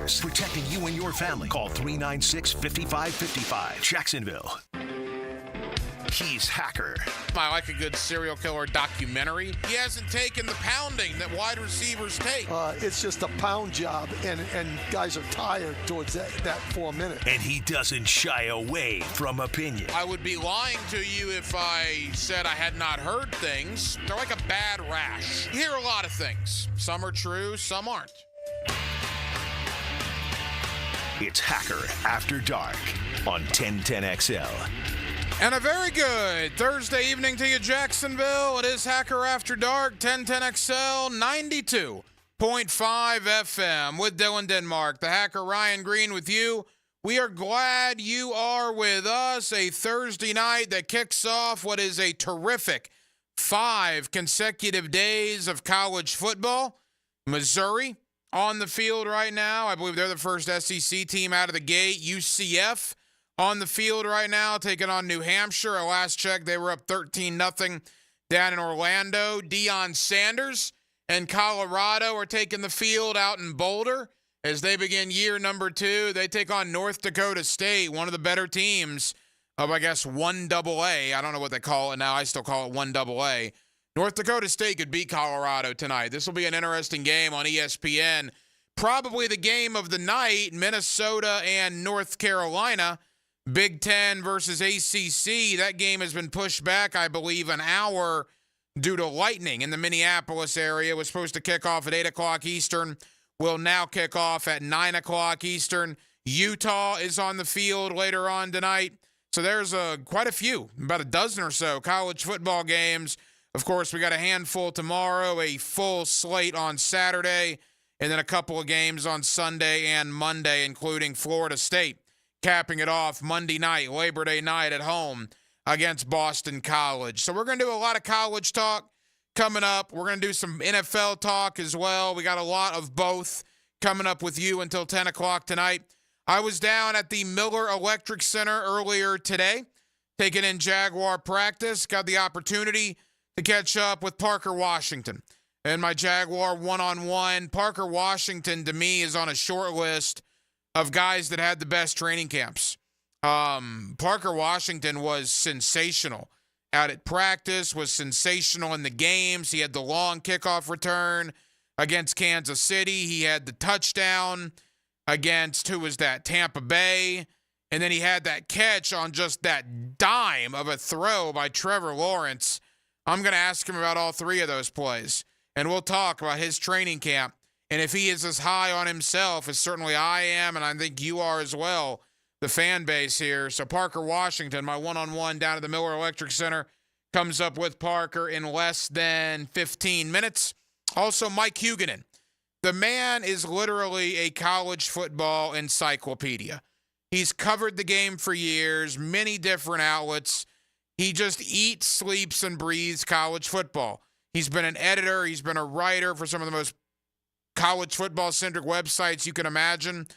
years, protecting you and your family. Call 396-5555. Jacksonville. He's Hacker. I like a good serial killer documentary. He hasn't taken the pounding that wide receivers take. It's just a pound job, and guys are tired towards that 4 minutes. And he doesn't shy away from opinion. I would be lying to you if I said I had not heard things. They're like a bad rash. You hear a lot of things. Some are true, some aren't. It's Hacker After Dark on 1010XL. And a very good Thursday evening to you, Jacksonville. It is Hacker After Dark, 1010XL, 92.5 FM with Dylan Denmark. The Hacker Ryan Green with you. We are glad you are with us. A Thursday night that kicks off what is a terrific 5 consecutive days of college football. Missouri on the field right now. I believe they're the first SEC team out of the gate. UCF on the field right now, taking on New Hampshire. At last check, they were up 13-0 down in Orlando. Deion Sanders and Colorado are taking the field out in Boulder as they begin year number 2. They take on North Dakota State, one of the better teams of, I guess, 1AA. I don't know what they call it now. I still call it 1AA. North Dakota State could beat Colorado tonight. This will be an interesting game on ESPN. Probably the game of the night, Minnesota and North Carolina. Big Ten versus ACC. That game has been pushed back, I believe, an hour due to lightning in the Minneapolis area. It was supposed to kick off at 8 o'clock Eastern. Will now kick off at 9 o'clock Eastern. Utah is on the field later on tonight. So there's quite a few, about a dozen or so college football games. Of course, we got a handful tomorrow, a full slate on Saturday, and then a couple of games on Sunday and Monday, including Florida State capping it off Monday night, Labor Day night at home against Boston College. So we're going to do a lot of college talk coming up. We're going to do some NFL talk as well. We got a lot of both coming up with you until 10 o'clock tonight. I was down at the Miller Electric Center earlier today, taking in Jaguar practice. Got the opportunity to catch up with Parker Washington and my Jaguar one-on-one. Parker Washington, to me, is on a short list of guys that had the best training camps. Parker Washington was sensational out at practice, was sensational in the games. He had the long kickoff return against Kansas City. He had the touchdown against, who was that, Tampa Bay. And then he had that catch on just that dime of a throw by Trevor Lawrence. I'm going to ask him about all 3 of those plays, and we'll talk about his training camp. And if he is as high on himself as certainly I am, and I think you are as well, the fan base here. So Parker Washington, my one-on-one down at the Miller Electric Center, comes up with Parker in less than 15 minutes. Also, Mike Huguenin. The man is literally a college football encyclopedia. He's covered the game for years, many different outlets. He just eats, sleeps, and breathes college football. He's been an editor. He's been a writer for some of the most college football-centric websites you can imagine.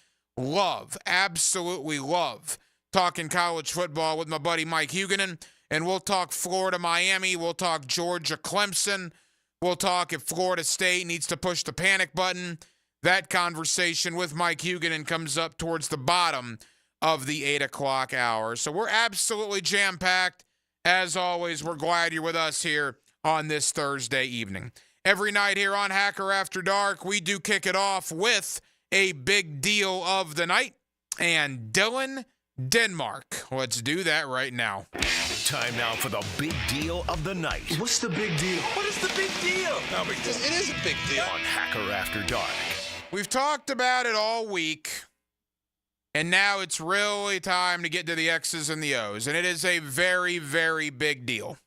Absolutely love talking college football with my buddy Mike Huguenin. And we'll talk Florida, Miami. We'll talk Georgia, Clemson. We'll talk if Florida State needs to push the panic button. That conversation with Mike Huguenin comes up towards the bottom of the 8 o'clock hour. So we're absolutely jam-packed. As always, we're glad you're with us here on this Thursday evening. Every night here on Hacker After Dark, we do kick it off with a big deal of the night. And Dylan Denmark. Let's do that right now. Time now for the big deal of the night. What's the big deal? What is the big deal? No big deal. It is a big deal. On Hacker After Dark. We've talked about it all week, and now it's really time to get to the X's and the O's. And it is a very, very big deal.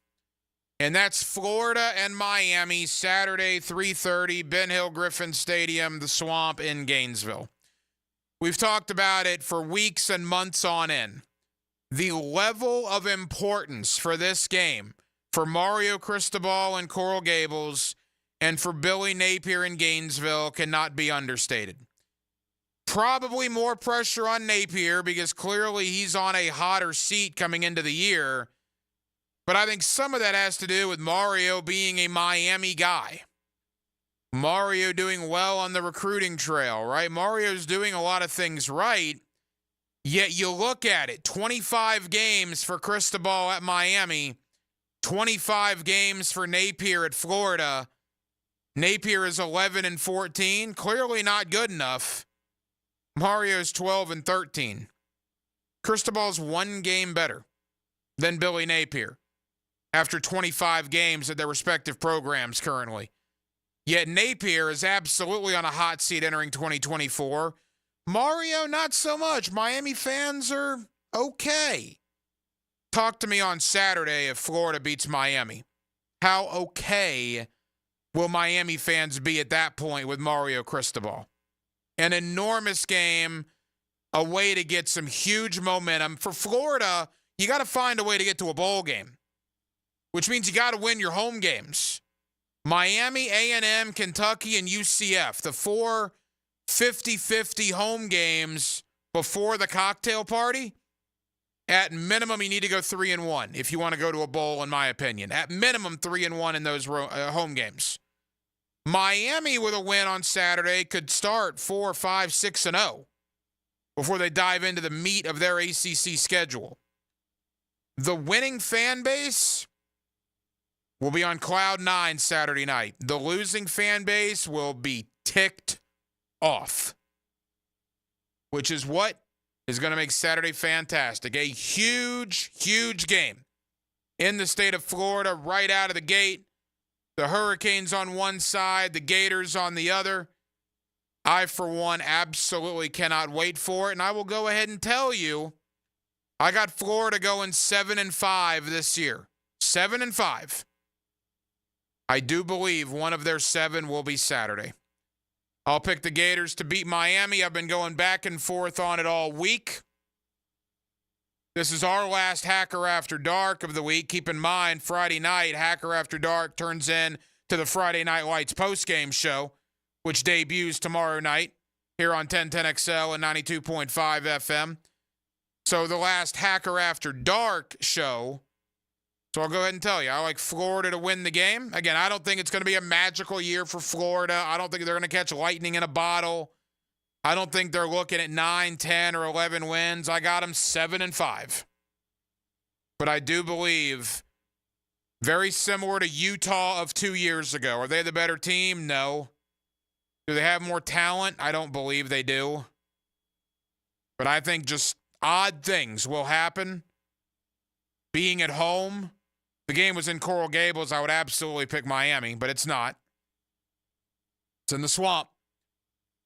And that's Florida and Miami, Saturday, 3:30, Ben Hill Griffin Stadium, the Swamp in Gainesville. We've talked about it for weeks and months on end. The level of importance for this game, for Mario Cristobal and Coral Gables, and for Billy Napier in Gainesville cannot be understated. Probably more pressure on Napier because clearly he's on a hotter seat coming into the year. But I think some of that has to do with Mario being a Miami guy. Mario doing well on the recruiting trail, right? Mario's doing a lot of things right, yet you look at it, 25 games for Cristobal at Miami, 25 games for Napier at Florida. Napier is 11-14, clearly not good enough. Mario's 12-13. Cristobal's one game better than Billy Napier after 25 games at their respective programs currently. Yet Napier is absolutely on a hot seat entering 2024. Mario, not so much. Miami fans are okay. Talk to me on Saturday if Florida beats Miami. How okay will Miami fans be at that point with Mario Cristobal? An enormous game, a way to get some huge momentum. For Florida, you got to find a way to get to a bowl game, which means you got to win your home games. Miami, A&M, Kentucky, and UCF, the 4 50-50 home games before the cocktail party. At minimum, you need to go 3-1 if you want to go to a bowl, in my opinion. At minimum, 3-1 in those home games. Miami with a win on Saturday could start 4, 5, 6-0 before they dive into the meat of their ACC schedule. The winning fan base will be on cloud 9 Saturday night. The losing fan base will be ticked off, which is what is going to make Saturday fantastic. A huge, huge game in the state of Florida right out of the gate. The Hurricanes on one side, the Gators on the other. I, for one, absolutely cannot wait for it, and I will go ahead and tell you, I got Florida going 7-5 this year. 7-5. I do believe one of their 7 will be Saturday. I'll pick the Gators to beat Miami. I've been going back and forth on it all week. This is our last Hacker After Dark of the week. Keep in mind, Friday night, Hacker After Dark turns in to the Friday Night Lights postgame show, which debuts tomorrow night here on 1010XL and 92.5 FM. So the last Hacker After Dark show. So I'll go ahead and tell you, I like Florida to win the game. Again, I don't think it's going to be a magical year for Florida. I don't think they're going to catch lightning in a bottle. I don't think they're looking at 9, 10, or 11 wins. I got them 7-5. But I do believe, very similar to Utah of 2 years ago. Are they the better team? No. Do they have more talent? I don't believe they do. But I think just odd things will happen. Being at home. The game was in Coral Gables. I would absolutely pick Miami, but it's not. It's in the swamp.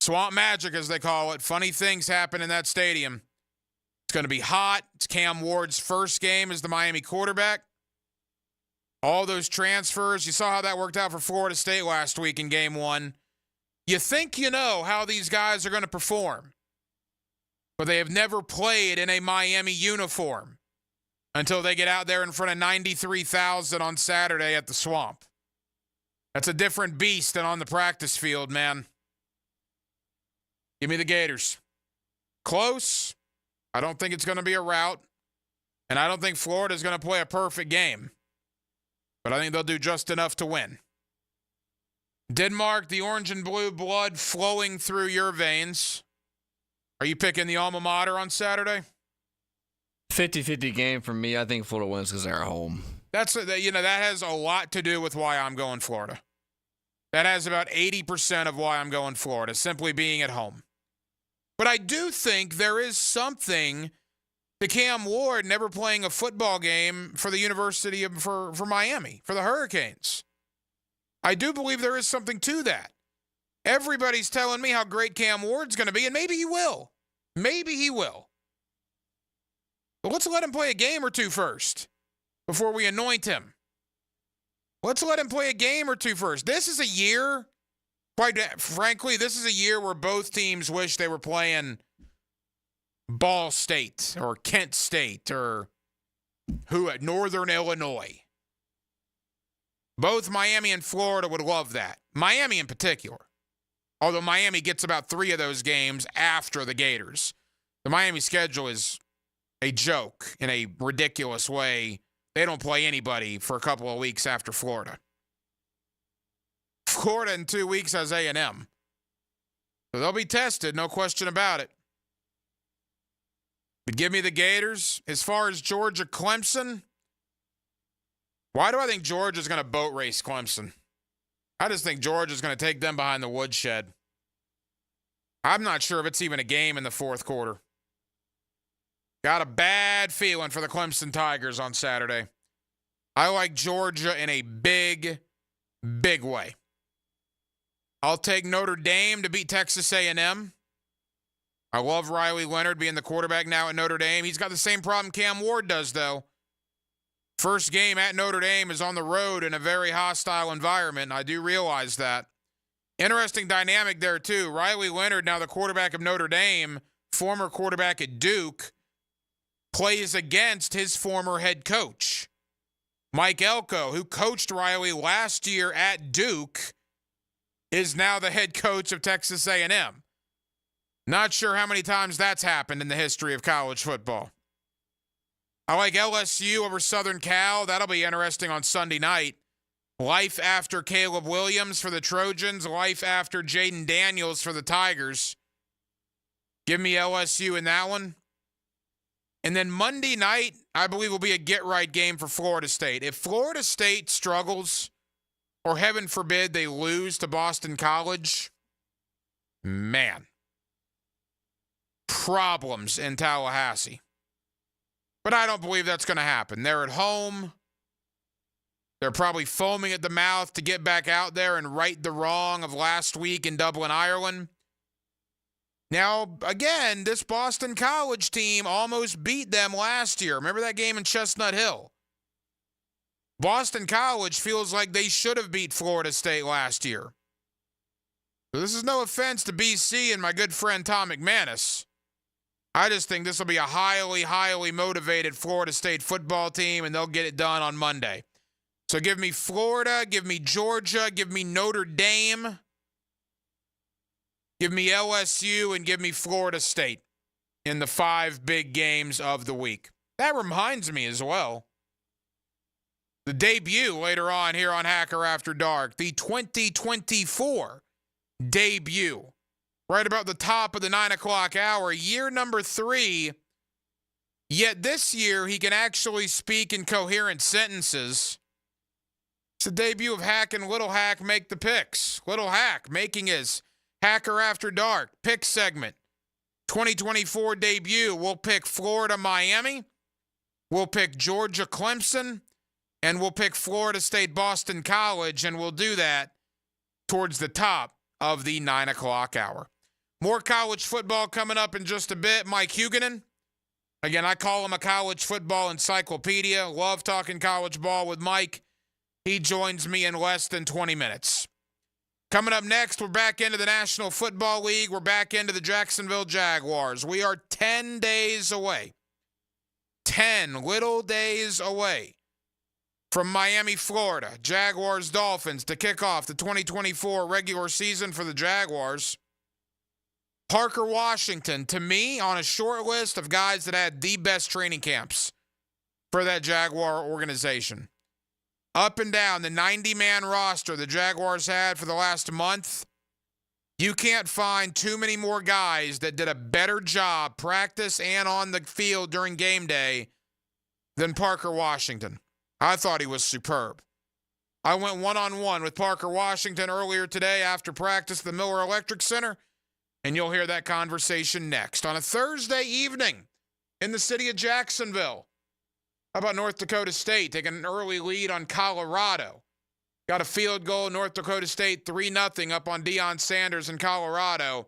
Swamp magic, as they call it. Funny things happen in that stadium. It's going to be hot. It's Cam Ward's first game as the Miami quarterback. All those transfers. You saw how that worked out for Florida State last week in game 1. You think you know how these guys are going to perform, but they have never played in a Miami uniform until they get out there in front of 93,000 on Saturday at the Swamp. That's a different beast than on the practice field, man. Give me the Gators. Close. I don't think it's going to be a rout. And I don't think Florida's going to play a perfect game. But I think they'll do just enough to win. Denmark, the orange and blue blood flowing through your veins. Are you picking the alma mater on Saturday? 50-50 game for me. I think Florida wins because they're at home. That has a lot to do with why I'm going Florida. That has about 80% of why I'm going Florida, simply being at home. But I do think there is something to Cam Ward never playing a football game for the University of for Miami, for the Hurricanes. I do believe there is something to that. Everybody's telling me how great Cam Ward's going to be, and maybe he will. Maybe he will. But let's let him play a game or two first before we anoint him. Let's let him play a game or two first. This is a year, quite frankly, this is a year where both teams wish they were playing Ball State or Kent State or Northern Illinois. Both Miami and Florida would love that. Miami in particular. Although Miami gets about 3 of those games after the Gators. The Miami schedule is a joke in a ridiculous way. They don't play anybody for a couple of weeks after Florida. Florida in 2 weeks has A&M. So they'll be tested, no question about it. But give me the Gators. As far as Georgia, Clemson, why do I think Georgia's going to boat race Clemson? I just think Georgia's going to take them behind the woodshed. I'm not sure if it's even a game in the fourth quarter. Got a bad feeling for the Clemson Tigers on Saturday. I like Georgia in a big, big way. I'll take Notre Dame to beat Texas A&M. I love Riley Leonard being the quarterback now at Notre Dame. He's got the same problem Cam Ward does, though. First game at Notre Dame is on the road in a very hostile environment. I do realize that. Interesting dynamic there, too. Riley Leonard, now the quarterback of Notre Dame, former quarterback at Duke, plays against his former head coach. Mike Elko, who coached Riley last year at Duke, is now the head coach of Texas A&M. Not sure how many times that's happened in the history of college football. I like LSU over Southern Cal. That'll be interesting on Sunday night. Life after Caleb Williams for the Trojans. Life after Jaden Daniels for the Tigers. Give me LSU in that one. And then Monday night, I believe, will be a get-right game for Florida State. If Florida State struggles, or heaven forbid they lose to Boston College, man, problems in Tallahassee. But I don't believe that's going to happen. They're at home. They're probably foaming at the mouth to get back out there and right the wrong of last week in Dublin, Ireland. Now, again, this Boston College team almost beat them last year. Remember that game in Chestnut Hill? Boston College feels like they should have beat Florida State last year. So this is no offense to BC and my good friend Tom McManus. I just think this will be a highly, highly motivated Florida State football team, and they'll get it done on Monday. So give me Florida, give me Georgia, give me Notre Dame, give me LSU, and give me Florida State in the 5 big games of the week. That reminds me as well, the debut later on here on Hacker After Dark, the 2024 debut, right about the top of the 9 o'clock hour, year number 3. Yet this year, he can actually speak in coherent sentences. It's the debut of Hack and Little Hack Make the Picks. Little Hack making his Hacker After Dark pick segment. 2024 debut. We'll pick Florida, Miami. We'll pick Georgia, Clemson. And we'll pick Florida State, Boston College. And we'll do that towards the top of the 9 o'clock hour. More college football coming up in just a bit. Mike Huguenin. Again, I call him a college football encyclopedia. Love talking college ball with Mike. He joins me in less than 20 minutes. Coming up next, we're back into the National Football League. We're back into the Jacksonville Jaguars. We are 10 days away. 10 little days away from Miami, Florida. Jaguars, Dolphins to kick off the 2024 regular season for the Jaguars. Parker Washington, to me, on a short list of guys that had the best training camps for that Jaguar organization. Up and down the 90-man roster the Jaguars had for the last month, you can't find too many more guys that did a better job practice and on the field during game day than Parker Washington. I thought he was superb. I went one-on-one with Parker Washington earlier today after practice at the Miller Electric Center, and you'll hear that conversation next. On a Thursday evening in the city of Jacksonville, how about North Dakota State taking an early lead on Colorado? Got a field goal, North Dakota State 3-0 up on Deion Sanders in Colorado.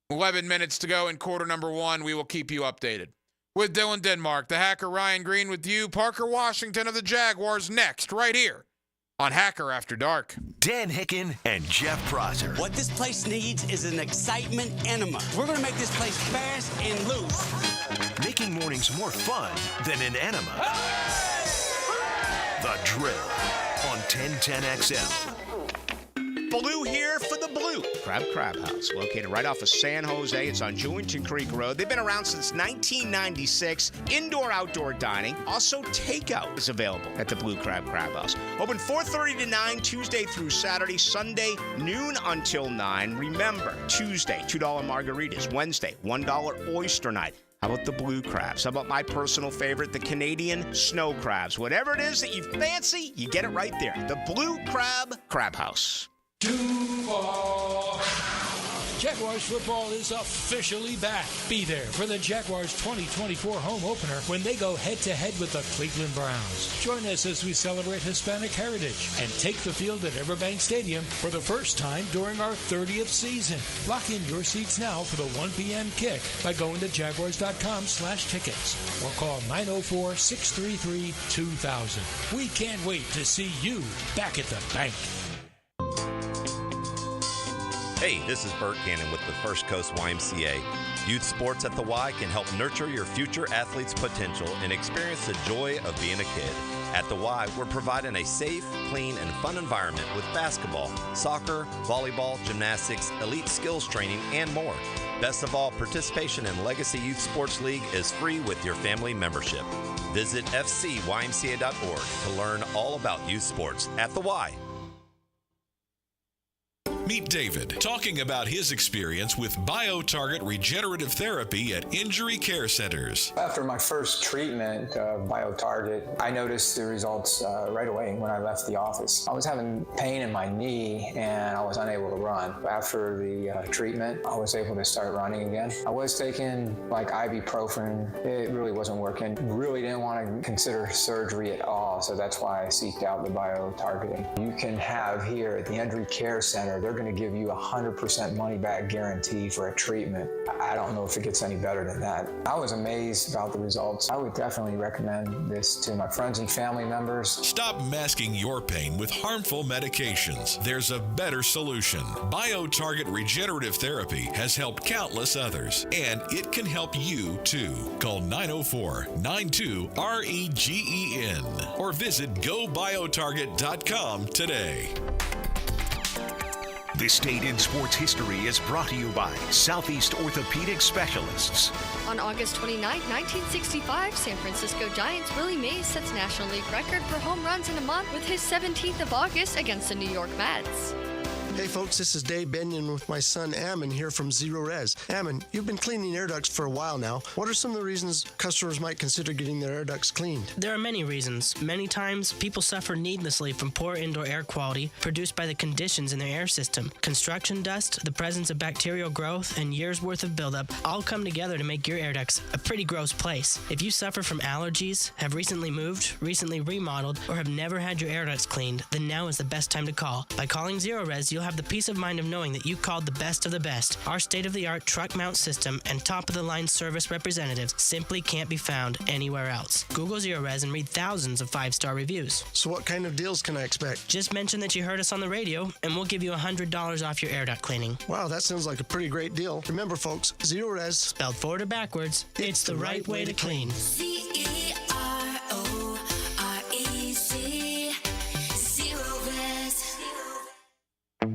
11 minutes to go in quarter number 1. We will keep you updated. With Dylan Denmark, the Hacker Ryan Green with you, Parker Washington of the Jaguars next, right here on Hacker After Dark. Dan Hicken and Jeff Prosser. What this place needs is an excitement enema. We're going to make this place fast and loose. Making mornings more fun than an enema. The Drill on 1010XL. Ballou here for the Blue Crab House, located right off of San Jose. It's on Jewington Creek Road. They've been around since 1996. Indoor-outdoor dining. Also, takeout is available at the Blue Crab House. Open 4:30 to 9, Tuesday through Saturday. Sunday, noon until 9. Remember, Tuesday, $2 margaritas. Wednesday, $1 oyster night. How about the blue crabs? How about my personal favorite, the Canadian snow crabs? Whatever it is that you fancy, you get it right there. The Blue Crab House. Jaguars football is officially back. Be there for the Jaguars 2024 home opener when they go head-to-head with the Cleveland Browns. Join us as we celebrate Hispanic heritage and take the field at Everbank Stadium for the first time during our 30th season. Lock in your seats now for the 1 p.m. kick by going to jaguars.com/tickets or call 904-633-2000. We can't wait to see you back at the bank. Hey, this is Bert Cannon with the First Coast YMCA. Youth sports at the Y can help nurture your future athlete's potential and experience the joy of being a kid. At the Y, we're providing a safe, clean, and fun environment with basketball, soccer, volleyball, gymnastics, elite skills training, and more. Best of all, participation in Legacy Youth Sports League is free with your family membership. Visit fcymca.org to learn all about youth sports at the Y. Meet David, talking about his experience with BioTarget regenerative therapy at injury care centers. After my first treatment of BioTarget, I noticed the results right away when I left the office. I was having pain in my knee and I was unable to run. After the treatment, I was able to start running again. I was taking like ibuprofen. It really wasn't working. Really didn't want to consider surgery at all, so that's why I seeked out the BioTargeting. You can have here at the Injury Care Center, they're going to give you 100% money-back guarantee for a treatment. I don't know if it gets any better than that. I was amazed about the results. I would definitely recommend this to my friends and family members. Stop masking your pain with harmful medications. There's a better solution. BioTarget regenerative therapy has helped countless others, and it can help you too. Call 904-92-REGEN or visit gobiotarget.com today. This Day in Sports History is brought to you by Southeast Orthopedic Specialists. On August 29, 1965, San Francisco Giants' Willie Mays sets National League record for home runs in a month with his 17th of August against the New York Mets. Hey folks, this is Dave Benyon with my son Ammon here from Zero Res. Ammon, you've been cleaning air ducts for a while now. What are some of the reasons customers might consider getting their air ducts cleaned? There are many reasons. Many times, people suffer needlessly from poor indoor air quality produced by the conditions in their air system. Construction dust, the presence of bacterial growth, and years' worth of buildup all come together to make your air ducts a pretty gross place. If you suffer from allergies, have recently moved, recently remodeled, or have never had your air ducts cleaned, then now is the best time to call. By calling Zero Res, you'll have the peace of mind of knowing that you called the best of the best. Our state-of-the-art truck mount system and top-of-the-line service representatives simply can't be found anywhere else. Google Zero Res and read thousands of 5-star reviews. So what kind of deals can I expect? Just mention that you heard us on the radio, and we'll give you $100 off your air duct cleaning. Wow, that sounds like a pretty great deal. Remember, folks, Zero Res, spelled forward or backwards, it's the right way to clean.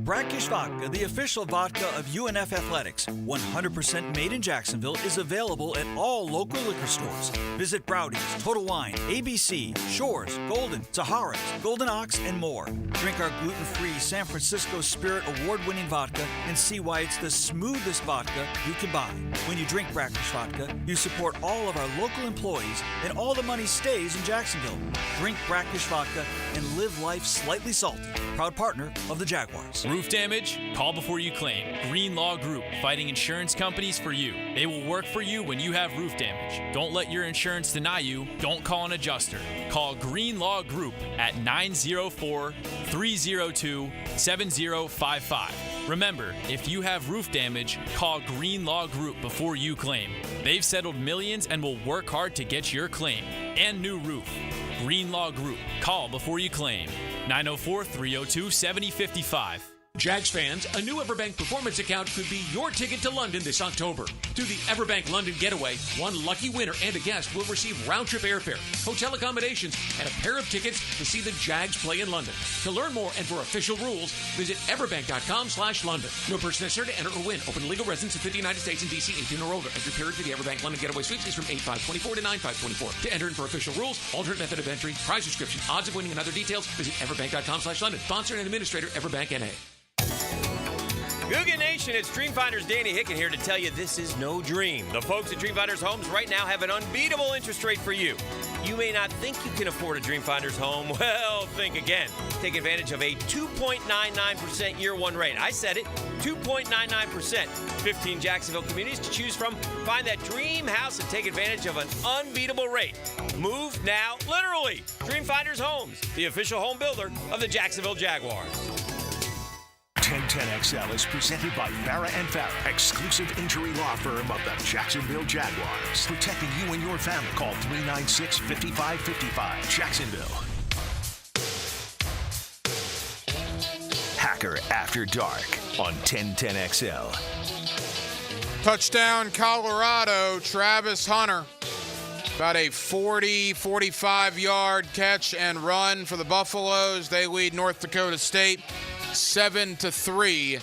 Brackish Vodka, the official vodka of UNF Athletics, 100% made in Jacksonville, is available at all local liquor stores. Visit Browdy's, Total Wine, ABC, Shores, Golden, Sahara's, Golden Ox, and more. Drink our gluten-free San Francisco Spirit award-winning vodka and see why it's the smoothest vodka you can buy. When you drink Brackish Vodka, you support all of our local employees and all the money stays in Jacksonville. Drink Brackish Vodka and live life slightly salty. Proud partner of the Jaguars. Roof damage? Call before you claim. Green Law Group, fighting insurance companies for you. They will work for you when you have roof damage. Don't let your insurance deny you. Don't call an adjuster. Call Green Law Group at 904-302-7055. Remember, if you have roof damage, call Green Law Group before you claim. They've settled millions and will work hard to get your claim and new roof. Green Law Group. Call before you claim. 904-302-7055. Jags fans, a new Everbank Performance account could be your ticket to London this October. Through the Everbank London Getaway, one lucky winner and a guest will receive round-trip airfare, hotel accommodations, and a pair of tickets to see the Jags play in London. To learn more and for official rules, visit everbank.com/London. No person necessary to enter or win. Open to legal residents of 50 United States and D.C. 18 or older. Entry period for the Everbank London Getaway Suites is from 8/5/24 to 9/5/24. To enter and for official rules, alternate method of entry, prize description, odds of winning, and other details, visit everbank.com/London. Sponsor and administrator, Everbank N.A. Googan Nation, it's Dreamfinders Danny Hicken here to tell you this is no dream. The folks at Dreamfinders Homes right now have an unbeatable interest rate for you. You may not think you can afford a Dreamfinders home. Well, think again. Take advantage of a 2.99% year one rate. I said it, 2.99%. 15 Jacksonville communities to choose from. Find that dream house and take advantage of an unbeatable rate. Move now, literally. Dreamfinders Homes, the official home builder of the Jacksonville Jaguars. 1010XL is presented by Farah & Farah, exclusive injury law firm of the Jacksonville Jaguars. Protecting you and your family. Call 396-5555. Jacksonville. Hacker After Dark on 1010XL. Touchdown, Colorado, Travis Hunter. About a 45-yard catch and run for the Buffaloes. They lead North Dakota State 7-3.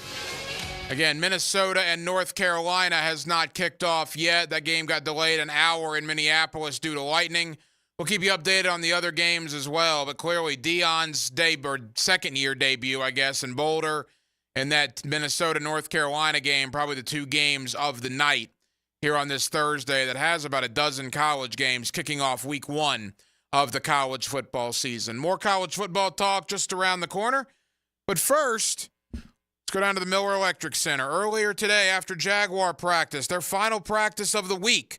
Again, Minnesota and North Carolina has not kicked off yet. That game got delayed an hour in Minneapolis due to lightning. We'll keep you updated on the other games as well. But clearly, Deion's second-year debut, I guess, in Boulder, and that Minnesota-North Carolina game, probably the two games of the night here on this Thursday that has about a dozen college games kicking off week one of the college football season. More college football talk just around the corner. But first, let's go down to the Miller Electric Center. Earlier today, after Jaguar practice, their final practice of the week,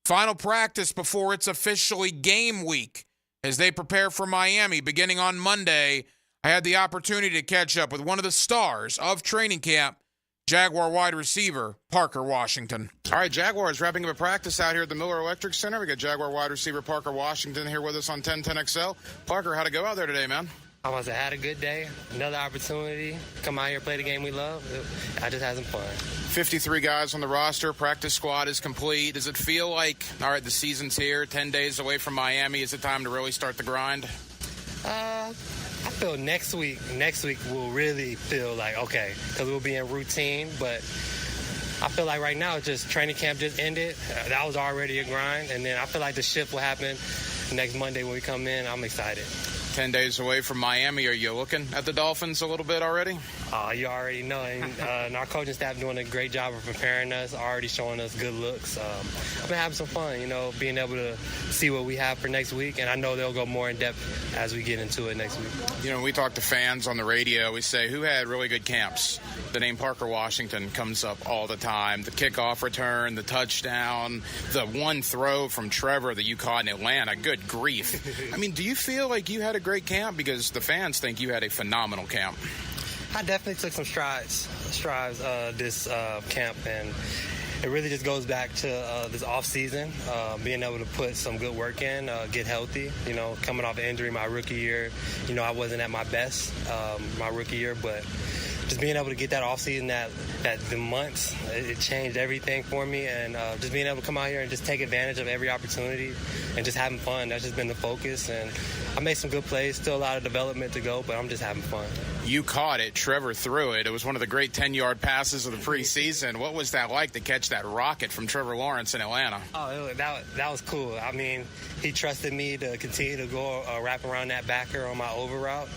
final practice before it's officially game week, as they prepare for Miami beginning on Monday, I had the opportunity to catch up with one of the stars of training camp, Jaguar wide receiver Parker Washington. All right, Jaguars wrapping up a practice out here at the Miller Electric Center. We got Jaguar wide receiver Parker Washington here with us on 1010XL. Parker, how'd it go out there today, man? I must have had a good day. Another opportunity. Come out here, play the game we love. I just had some fun. 53 guys on the roster. Practice squad is complete. Does it feel like, all right, the season's here, 10 days away from Miami? Is it time to really start the grind? I feel next week will really feel like, okay, because we'll be in routine. But I feel like right now, just training camp just ended. That was already a grind. And then I feel like the shift will happen next Monday when we come in. I'm excited. 10 days away from Miami. Are you looking at the Dolphins a little bit already? You already know. And our coaching staff doing a great job of preparing us, already showing us good looks. I've been having some fun, being able to see what we have for next week. And I know they'll go more in depth as we get into it next week. When we talk to fans on the radio, we say, who had really good camps? The name Parker Washington comes up all the time. The kickoff return, the touchdown, the one throw from Trevor that you caught in Atlanta. Good grief. Do you feel like you had a great camp? Because the fans think you had a phenomenal camp. I definitely took some strides this camp, and it really just goes back to this off season, being able to put some good work in, get healthy. Coming off an injury my rookie year, I wasn't at my best my rookie year, but just being able to get that off season, that the months, it changed everything for me, and just being able to come out here and just take advantage of every opportunity and just having fun. That's just been the focus, and I made some good plays. Still a lot of development to go, but I'm just having fun. You caught it. Trevor threw it. It was one of the great 10-yard passes of the preseason. What was that like to catch that rocket from Trevor Lawrence in Atlanta? Oh, that was cool. He trusted me to continue to go wrap around that backer on my over route.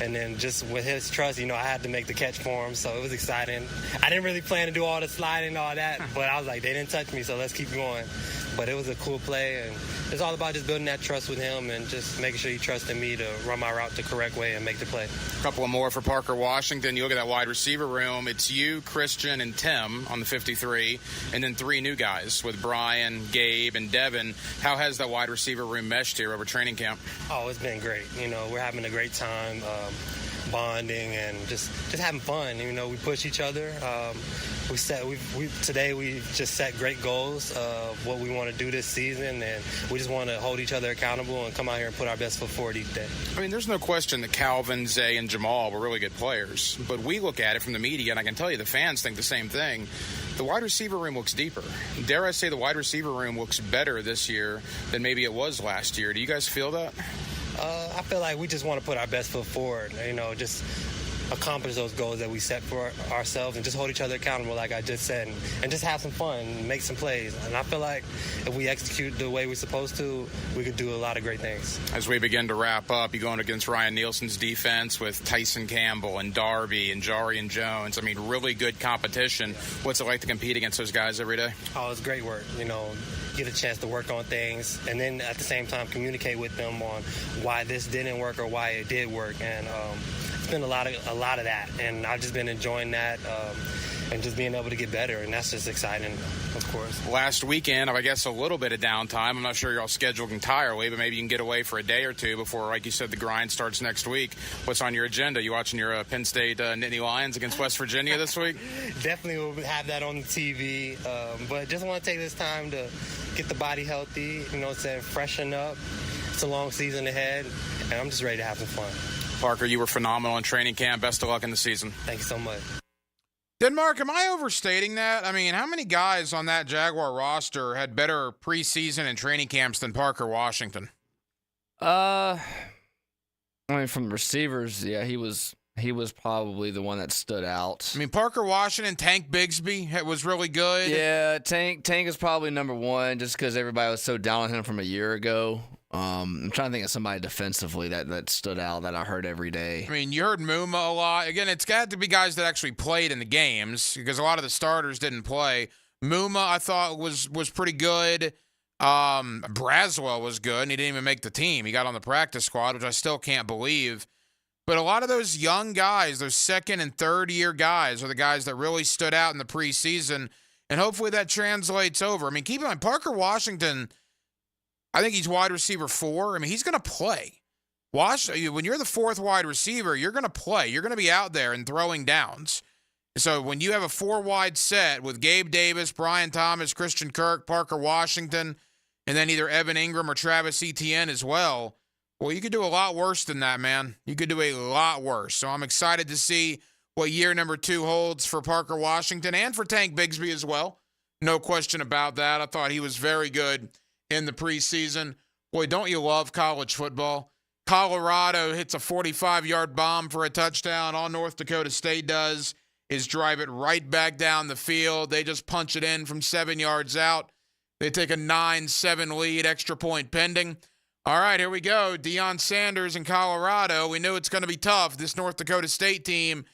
And then just with his trust, I had to make the catch for him, so it was exciting. I didn't really plan to do all the sliding and all that, but I was like, they didn't touch me, so let's keep going. But it was a cool play, and it's all about just building that trust with him and just making sure he trusted me to run my route the correct way and make the play. A couple of more for Parker Washington. You look at that wide receiver room, it's you, Christian, and Tim on the 53, and then three new guys with Brian, Gabe, and Devin. How has that wide receiver room meshed here over training camp? Oh, it's been great. We're having a great time. bonding and just having fun. You know, we push each other. Today we just set great goals of what we want to do this season, and we just want to hold each other accountable and come out here and put our best foot forward each day. I mean, there's no question that Calvin, Zay, and Jamal were really good players, but we look at it from the media, and I can tell you the fans think the same thing. The wide receiver room looks deeper. Dare I say the wide receiver room looks better this year than maybe it was last year. Do you guys feel that? I feel like we just want to put our best foot forward, you know, just accomplish those goals that we set for ourselves and just hold each other accountable, like I just said, and just have some fun and make some plays. And I feel like if we execute the way we're supposed to, we could do a lot of great things. As we begin to wrap up, You going against Ryan Nielsen's defense with Tyson Campbell and Darby and Jarian Jones. I mean, really good competition. What's it like to compete against those guys every day? Oh, it's great work. You know, get a chance to work on things and then at the same time communicate with them on why this didn't work or why it did work. And it's been a lot of that, and I've just been enjoying that and just being able to get better, and that's just exciting, of course. Last weekend, I guess a little bit of downtime. I'm not sure you're all scheduled entirely, but maybe you can get away for a day or two before, like you said, the grind starts next week. What's on your agenda? You watching your Penn State Nittany Lions against West Virginia this week? Definitely will have that on the TV, but just want to take this time to get the body healthy, you know what I'm saying, freshen up. It's a long season ahead, and I'm just ready to have some fun. Parker, you were phenomenal in training camp. Best of luck in the season. Thank you so much. Denmark, am I overstating that? I mean, how many guys on that Jaguar roster had better preseason and training camps than Parker Washington? I mean, from the receivers, yeah, he was probably the one that stood out. I mean, Parker Washington, Tank Bigsby was really good. Yeah, Tank is probably number one just because everybody was so down on him from a year ago. I'm trying to think of somebody defensively that stood out that I heard every day. I mean, you heard Muma a lot. Again, it's got to be guys that actually played in the games because a lot of the starters didn't play. Muma, I thought, was pretty good. Braswell was good, and he didn't even make the team. He got on the practice squad, which I still can't believe. But a lot of those young guys, those second and third year guys, are the guys that really stood out in the preseason, and hopefully that translates over. I mean, keep in mind, Parker Washington, I think he's wide receiver 4. I mean, he's going to play. When you're the fourth wide receiver, you're going to play. You're going to be out there and throwing downs. So when you have a 4-wide set with Gabe Davis, Brian Thomas, Christian Kirk, Parker Washington, and then either Evan Ingram or Travis Etienne as well, well, you could do a lot worse than that, man. You could do a lot worse. So I'm excited to see what year number 2 holds for Parker Washington and for Tank Bigsby as well. No question about that. I thought he was very good in the preseason. Boy, don't you love college football? Colorado hits a 45-yard bomb for a touchdown. All North Dakota State does is drive it right back down the field. They just punch it in from 7 yards out. They take a 9-7 lead, extra point pending. All right, here we go. Deion Sanders in Colorado. We knew it's going to be tough. This North Dakota State team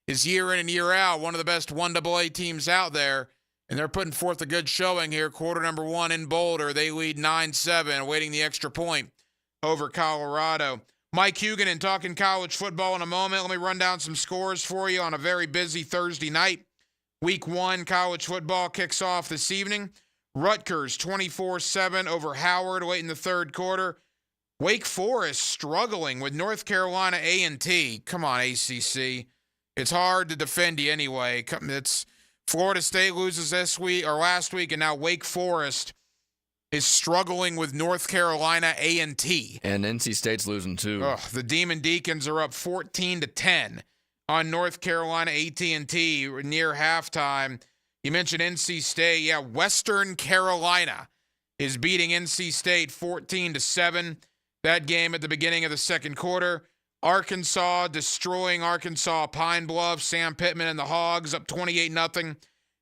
is year in and year out one of the best 1AA teams out there, and they're putting forth a good showing here. Quarter number 1 in Boulder. They lead 9-7, awaiting the extra point over Colorado. Mike Huguenin talking college football in a moment. Let me run down some scores for you on a very busy Thursday night. Week 1 college football kicks off this evening. Rutgers 24-7 over Howard late in the third quarter. Wake Forest struggling with North Carolina A&T. Come on, ACC. It's hard to defend you anyway. It's Florida State loses this week or last week, and now Wake Forest is struggling with North Carolina A&T. And NC State's losing too. The Demon Deacons are up 14-10 on North Carolina AT&T near halftime. You mentioned NC State. Yeah, Western Carolina is beating NC State 14-7. That game at the beginning of the second quarter. Arkansas destroying Arkansas Pine Bluff. Sam Pittman and the Hogs up 28-0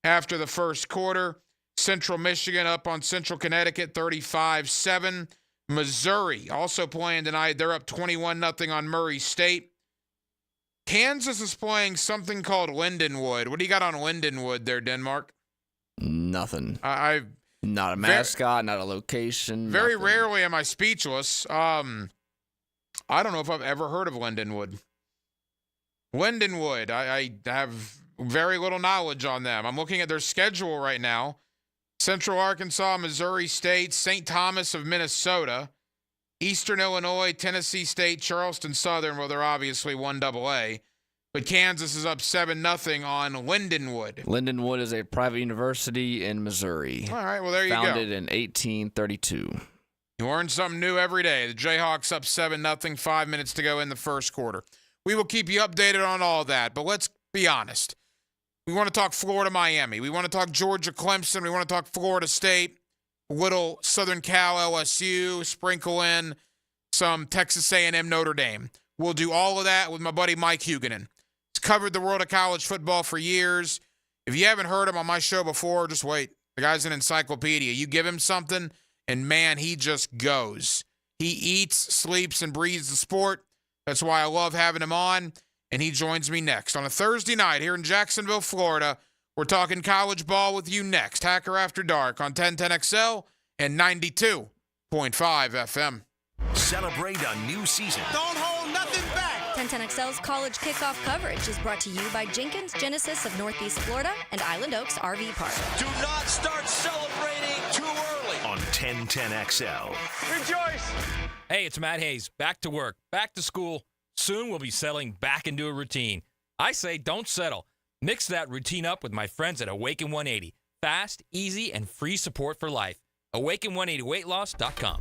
after the first quarter. Central Michigan up on Central Connecticut 35-7. Missouri also playing tonight. They're up 21-0 on Murray State. Kansas is playing something called Lindenwood. What do you got on Lindenwood there, Denmark? Nothing. Not a mascot, not a location. Very rarely am I speechless. I don't know if I've ever heard of Lindenwood. Lindenwood, I have very little knowledge on them. I'm looking at their schedule right now. Central Arkansas, Missouri State, St. Thomas of Minnesota. Eastern Illinois, Tennessee State, Charleston Southern, well, they're obviously 1AA. But Kansas is up 7-0 on Lindenwood. Lindenwood is a private university in Missouri. All right, well, there you go. Founded in 1832. You learn something new every day. The Jayhawks up 7-0, 5 minutes to go in the first quarter. We will keep you updated on all that, but let's be honest. We want to talk Florida, Miami. We want to talk Georgia, Clemson. We want to talk Florida State, little Southern Cal, LSU, sprinkle in some Texas A&M, Notre Dame. We'll do all of that with my buddy Mike Huguenin. He's covered the world of college football for years. If you haven't heard him on my show before, just wait. The guy's an encyclopedia. You give him something, and man, he just goes. He eats, sleeps, and breathes the sport. That's why I love having him on, and he joins me next. On a Thursday night here in Jacksonville, Florida, we're talking college ball with you next. Hacker After Dark on 1010XL and 92.5 FM. Celebrate a new season. Don't hold nothing back. 1010XL's college kickoff coverage is brought to you by Jenkins Genesis of Northeast Florida and Island Oaks RV Park. Do not start celebrating too early. On 1010XL. Rejoice! Hey, it's Matt Hayes. Back to work, back to school. Soon we'll be settling back into a routine. I say don't settle. Mix that routine up with my friends at Awaken 180. Fast, easy, and free support for life. Awaken180weightloss.com.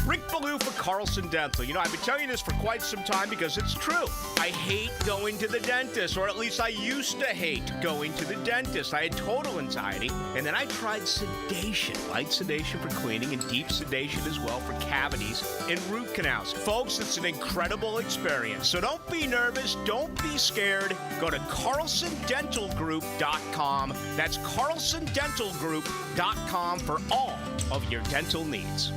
Rick Ballou for Carlson Dental. You know, I've been telling you this for quite some time because it's true. I hate going to the dentist, or at least I used to hate going to the dentist. I had total anxiety, and then I tried sedation. Light sedation for cleaning and deep sedation as well for cavities and root canals. Folks, it's an incredible experience. So don't be nervous. Don't be scared. Go to carlsondentalgroup.com. That's carlsondentalgroup.com for all of your dental needs.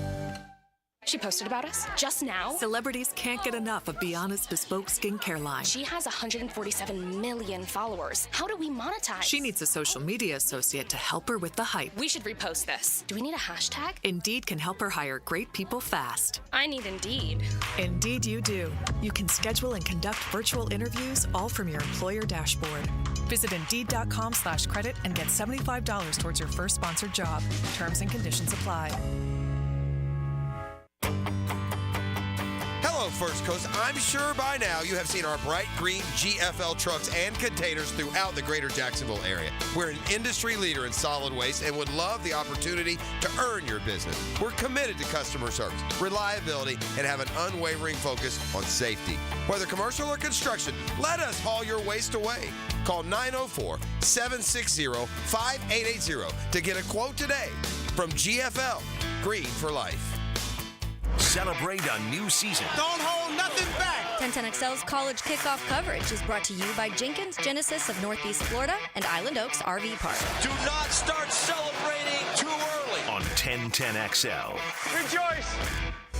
She posted about us just now. Celebrities can't get enough of Be Honest Bespoke Skincare line. She has 147 million followers. How do we monetize? She needs a social media associate to help her with the hype. We should repost this. Do we need a hashtag? Indeed can help her hire great people fast. I need Indeed. Indeed you do. You can schedule and conduct virtual interviews all from your employer dashboard. Visit Indeed.com/credit and get $75 towards your first sponsored job. Terms and conditions apply. Hello, First Coast. I'm sure by now you have seen our bright green GFL trucks and containers throughout the greater Jacksonville area. We're an industry leader in solid waste and would love the opportunity to earn your business. We're committed to customer service, reliability, and have an unwavering focus on safety. Whether commercial or construction, let us haul your waste away. Call 904-760-5880 to get a quote today. From GFL, Green for Life. Celebrate a new season. Don't hold nothing back. 1010XL's college kickoff coverage is brought to you by Jenkins Genesis of Northeast Florida and Island Oaks RV Park. Do not start celebrating too early. On 1010XL. Rejoice!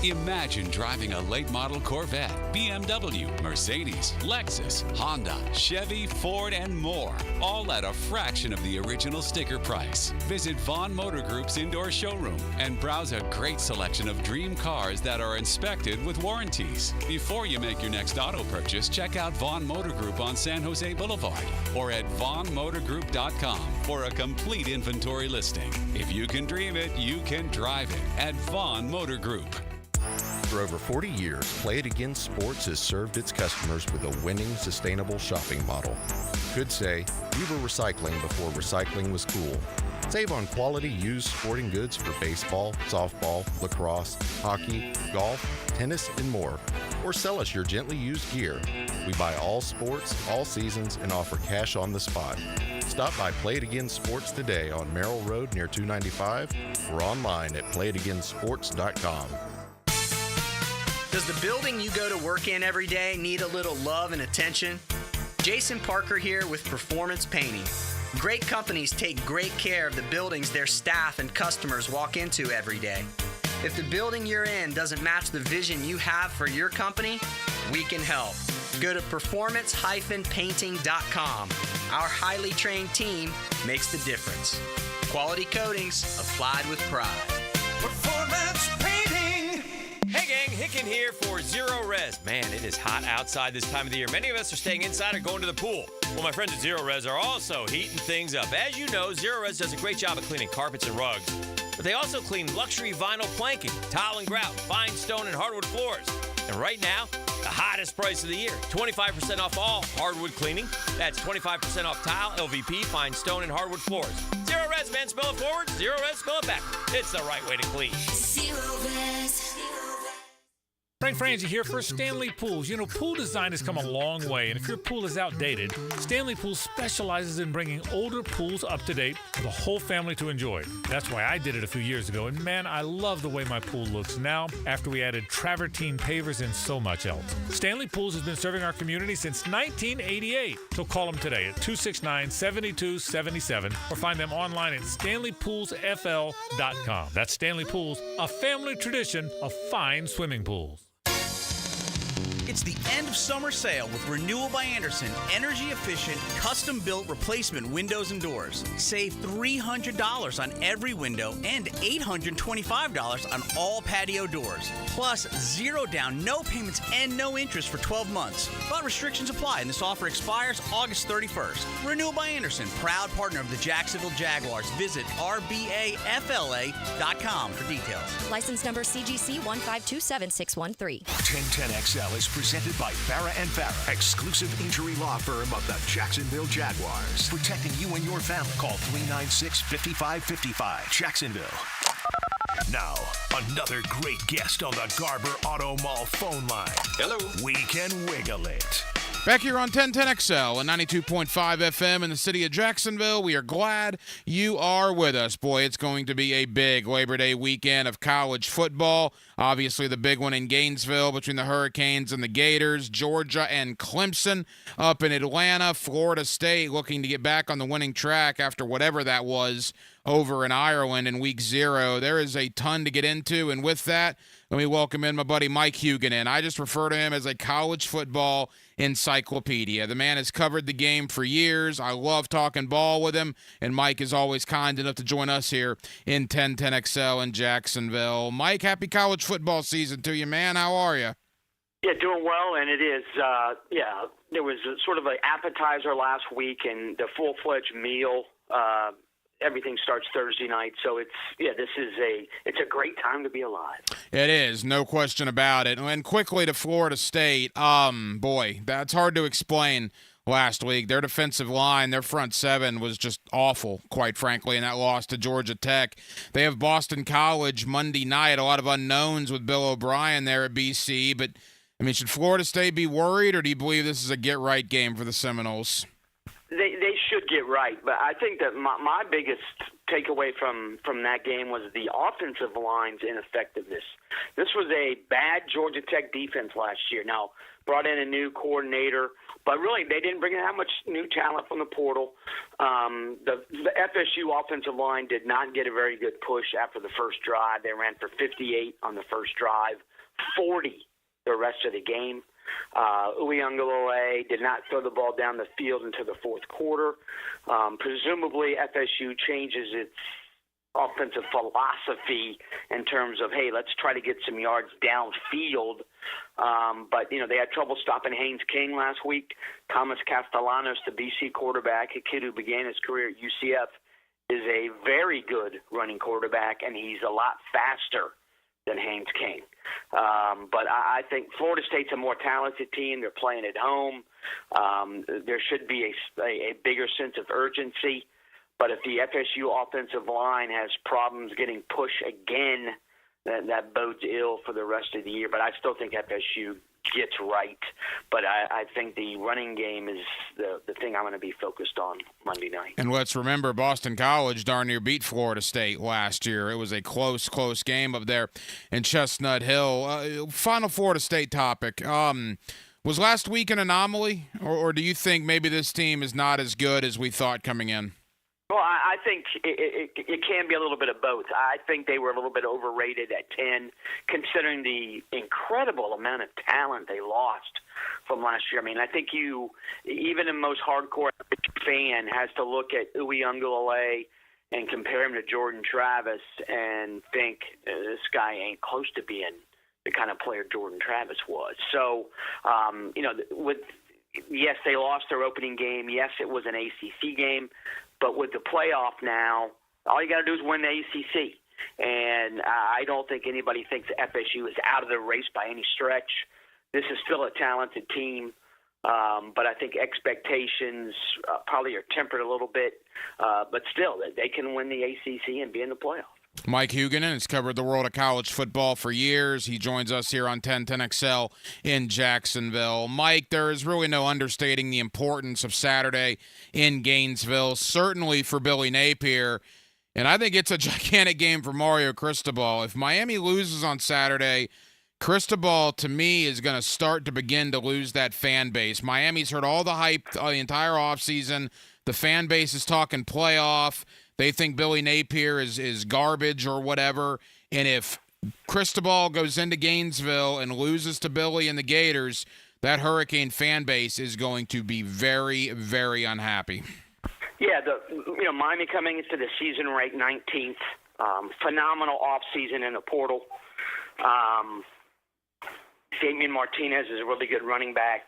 Imagine driving a late model Corvette, BMW, Mercedes, Lexus, Honda, Chevy, Ford, and more, all at a fraction of the original sticker price. Visit Vaughn Motor Group's indoor showroom and browse a great selection of dream cars that are inspected with warranties. Before you make your next auto purchase, check out Vaughn Motor Group on San Jose Boulevard or at vaughnmotorgroup.com for a complete inventory listing. If you can dream it, you can drive it at Vaughn Motor Group. For over 40 years, Play It Again Sports has served its customers with a winning, sustainable shopping model. Could say, we were recycling before recycling was cool. Save on quality used sporting goods for baseball, softball, lacrosse, hockey, golf, tennis, and more. Or sell us your gently used gear. We buy all sports, all seasons, and offer cash on the spot. Stop by Play It Again Sports today on Merrill Road near 295 or online at playitagainsports.com. Does the building you go to work in every day need a little love and attention? Jason Parker here with Performance Painting. Great companies take great care of the buildings their staff and customers walk into every day. If the building you're in doesn't match the vision you have for your company, we can help. Go to performance-painting.com. Our highly trained team makes the difference. Quality coatings applied with pride. Performance Painting! Hey gang, Hicken here for Zero Res. Man, it is hot outside this time of the year. Many of us are staying inside or going to the pool. Well, my friends at Zero Res are also heating things up. As you know, Zero Res does a great job of cleaning carpets and rugs. But they also clean luxury vinyl planking, tile and grout, fine stone and hardwood floors. And right now, the hottest price of the year, 25% off all hardwood cleaning. That's 25% off tile, LVP, fine stone, and hardwood floors. Zero Res, man, spell it forward. Zero Res, spell it backwards. It's the right way to clean. Zero Res. Frank Frangie here for Stanley Pools. You know, pool design has come a long way, and if your pool is outdated, Stanley Pools specializes in bringing older pools up to date for the whole family to enjoy. That's why I did it a few years ago, and man, I love the way my pool looks now after we added travertine pavers and so much else. Stanley Pools has been serving our community since 1988, so call them today at 269-7277 or find them online at stanleypoolsfl.com. That's Stanley Pools, a family tradition of fine swimming pools. It's the end of summer sale with Renewal by Andersen, energy-efficient, custom-built replacement windows and doors. Save $300 on every window and $825 on all patio doors. Plus, zero down, no payments, and no interest for 12 months. But restrictions apply, and this offer expires August 31st. Renewal by Andersen, proud partner of the Jacksonville Jaguars. Visit rbafla.com for details. License number CGC 1527613. 1010XL is presented by Farah and Farah, exclusive injury law firm of the Jacksonville Jaguars. Protecting you and your family. Call 396-5555. Jacksonville. Now, another great guest on the Garber Auto Mall phone line. Hello. We can wiggle it. Back here on 1010XL and 92.5 FM in the city of Jacksonville, we are glad you are with us. Boy, it's going to be a big Labor Day weekend of college football. Obviously, the big one in Gainesville between the Hurricanes and the Gators, Georgia and Clemson up in Atlanta, Florida State looking to get back on the winning track after whatever that was over in Ireland in week 0. There is a ton to get into, and with that, let me welcome in my buddy Mike Huguenin. I just refer to him as a college football encyclopedia. The man has covered the game for years. I love talking ball with him, and Mike is always kind enough to join us here in 1010XL in Jacksonville. Mike, happy college football season to you, man. How are you? Yeah, doing well, and it is, there was sort of an appetizer last week and the full-fledged meal. Everything starts Thursday night, so it's a great time to be alive. It is, no question about it. And quickly to Florida State, boy, that's hard to explain last week. Their defensive line, their front seven was just awful, quite frankly, in that loss to Georgia Tech. They have Boston College Monday night, a lot of unknowns with Bill O'Brien there at BC, but, I mean, should Florida State be worried, or do you believe this is a get-right game for the Seminoles? They should get right, but I think that my biggest takeaway from that game was the offensive line's ineffectiveness. This was a bad Georgia Tech defense last year. Now, brought in a new coordinator, but really they didn't bring in that much new talent from the portal. The FSU offensive line did not get a very good push after the first drive. They ran for 58 on the first drive, 40 the rest of the game. Uiagalelei did not throw the ball down the field into the fourth quarter. Presumably, FSU changes its offensive philosophy in terms of, hey, let's try to get some yards downfield. But, they had trouble stopping Haynes King last week. Thomas Castellanos, the BC quarterback, a kid who began his career at UCF, is a very good running quarterback, and he's a lot faster than Haynes King. But I think Florida State's a more talented team. They're playing at home. There should be a bigger sense of urgency. But if the FSU offensive line has problems getting push again, that bodes ill for the rest of the year. But I still think FSU gets right. But I think the running game is the thing I'm going to be focused on Monday night. And let's remember, Boston College darn near beat Florida State last year. It was a close game up there in Chestnut Hill. Final Florida State topic. Was last week an anomaly, or do you think maybe this team is not as good as we thought coming in? Well, I think it can be a little bit of both. I think they were a little bit overrated at 10, considering the incredible amount of talent they lost from last year. I mean, I think even the most hardcore fan has to look at Uiagalelei and compare him to Jordan Travis and think this guy ain't close to being the kind of player Jordan Travis was. So, yes, they lost their opening game. Yes, it was an ACC game. But with the playoff now, all you got to do is win the ACC. And I don't think anybody thinks FSU is out of the race by any stretch. This is still a talented team. But I think expectations probably are tempered a little bit. But still, they can win the ACC and be in the playoff. Mike Huguenin has covered the world of college football for years. He joins us here on 1010XL in Jacksonville. Mike, there is really no understating the importance of Saturday in Gainesville, certainly for Billy Napier. And I think it's a gigantic game for Mario Cristobal. If Miami loses on Saturday, Cristobal, to me, is going to begin to lose that fan base. Miami's heard all the hype the entire offseason. The fan base is talking playoff. They think Billy Napier is garbage or whatever. And if Cristobal goes into Gainesville and loses to Billy and the Gators, that Hurricane fan base is going to be very, very unhappy. Yeah, Miami coming into the season ranked 19th. Phenomenal offseason in the portal. Damian Martinez is a really good running back.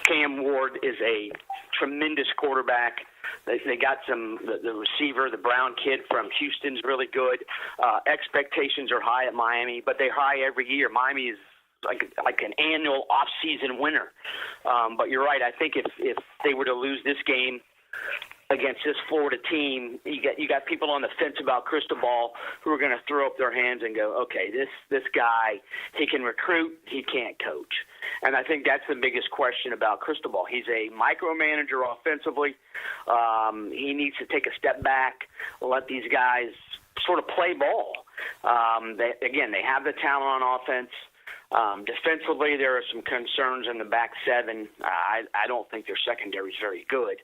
Cam Ward is a tremendous quarterback. They got the receiver, the Brown kid from Houston's really good. Expectations are high at Miami, but they're high every year. Miami is like an annual off-season winner. But you're right. I think if they were to lose this game against this Florida team, you got people on the fence about Cristobal who are going to throw up their hands and go, okay, this guy, he can recruit, he can't coach. And I think that's the biggest question about Cristobal. He's a micromanager offensively. He needs to take a step back, let these guys sort of play ball. They have the talent on offense. Defensively, there are some concerns in the back seven. I don't think their secondary is very good.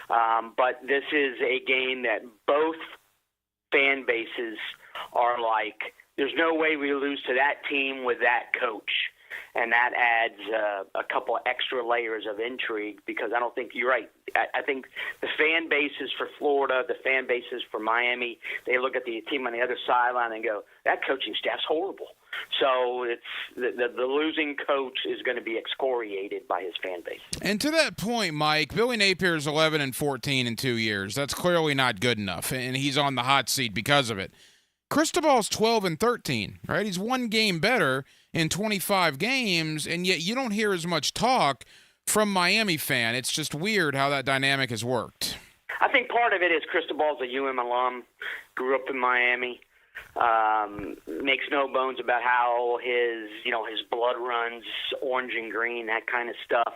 But this is a game that both fan bases are like, there's no way we lose to that team with that coach. And that adds a couple extra layers of intrigue because I don't think you're right. I think the fan bases for Florida, the fan bases for Miami, they look at the team on the other sideline and go, that coaching staff's horrible. So it's the losing coach is going to be excoriated by his fan base. And to that point, Mike, Billy Napier is 11-14 in 2 years. That's clearly not good enough, and he's on the hot seat because of it. Cristobal's 12-13, right? He's one game better in 25 games, and yet you don't hear as much talk from Miami fan. It's just weird how that dynamic has worked. I think part of it is Cristobal's a UM alum, grew up in Miami. Makes no bones about how his blood runs orange and green, that kind of stuff.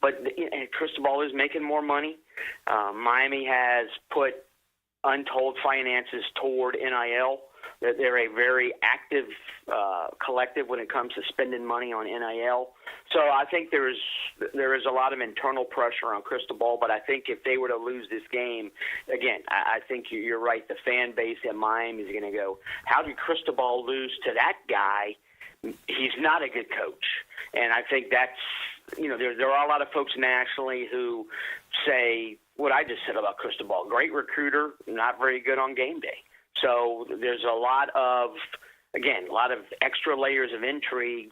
But Cristobal is making more money. Miami has put untold finances toward NIL. They're a very active collective when it comes to spending money on NIL. So I think there is a lot of internal pressure on Cristobal, but I think if they were to lose this game, again, I think you're right. The fan base at Miami is going to go, how did Cristobal lose to that guy? He's not a good coach. And I think that's, there are a lot of folks nationally who say what I just said about Cristobal. Great recruiter, not very good on game day. So there's a lot of extra layers of intrigue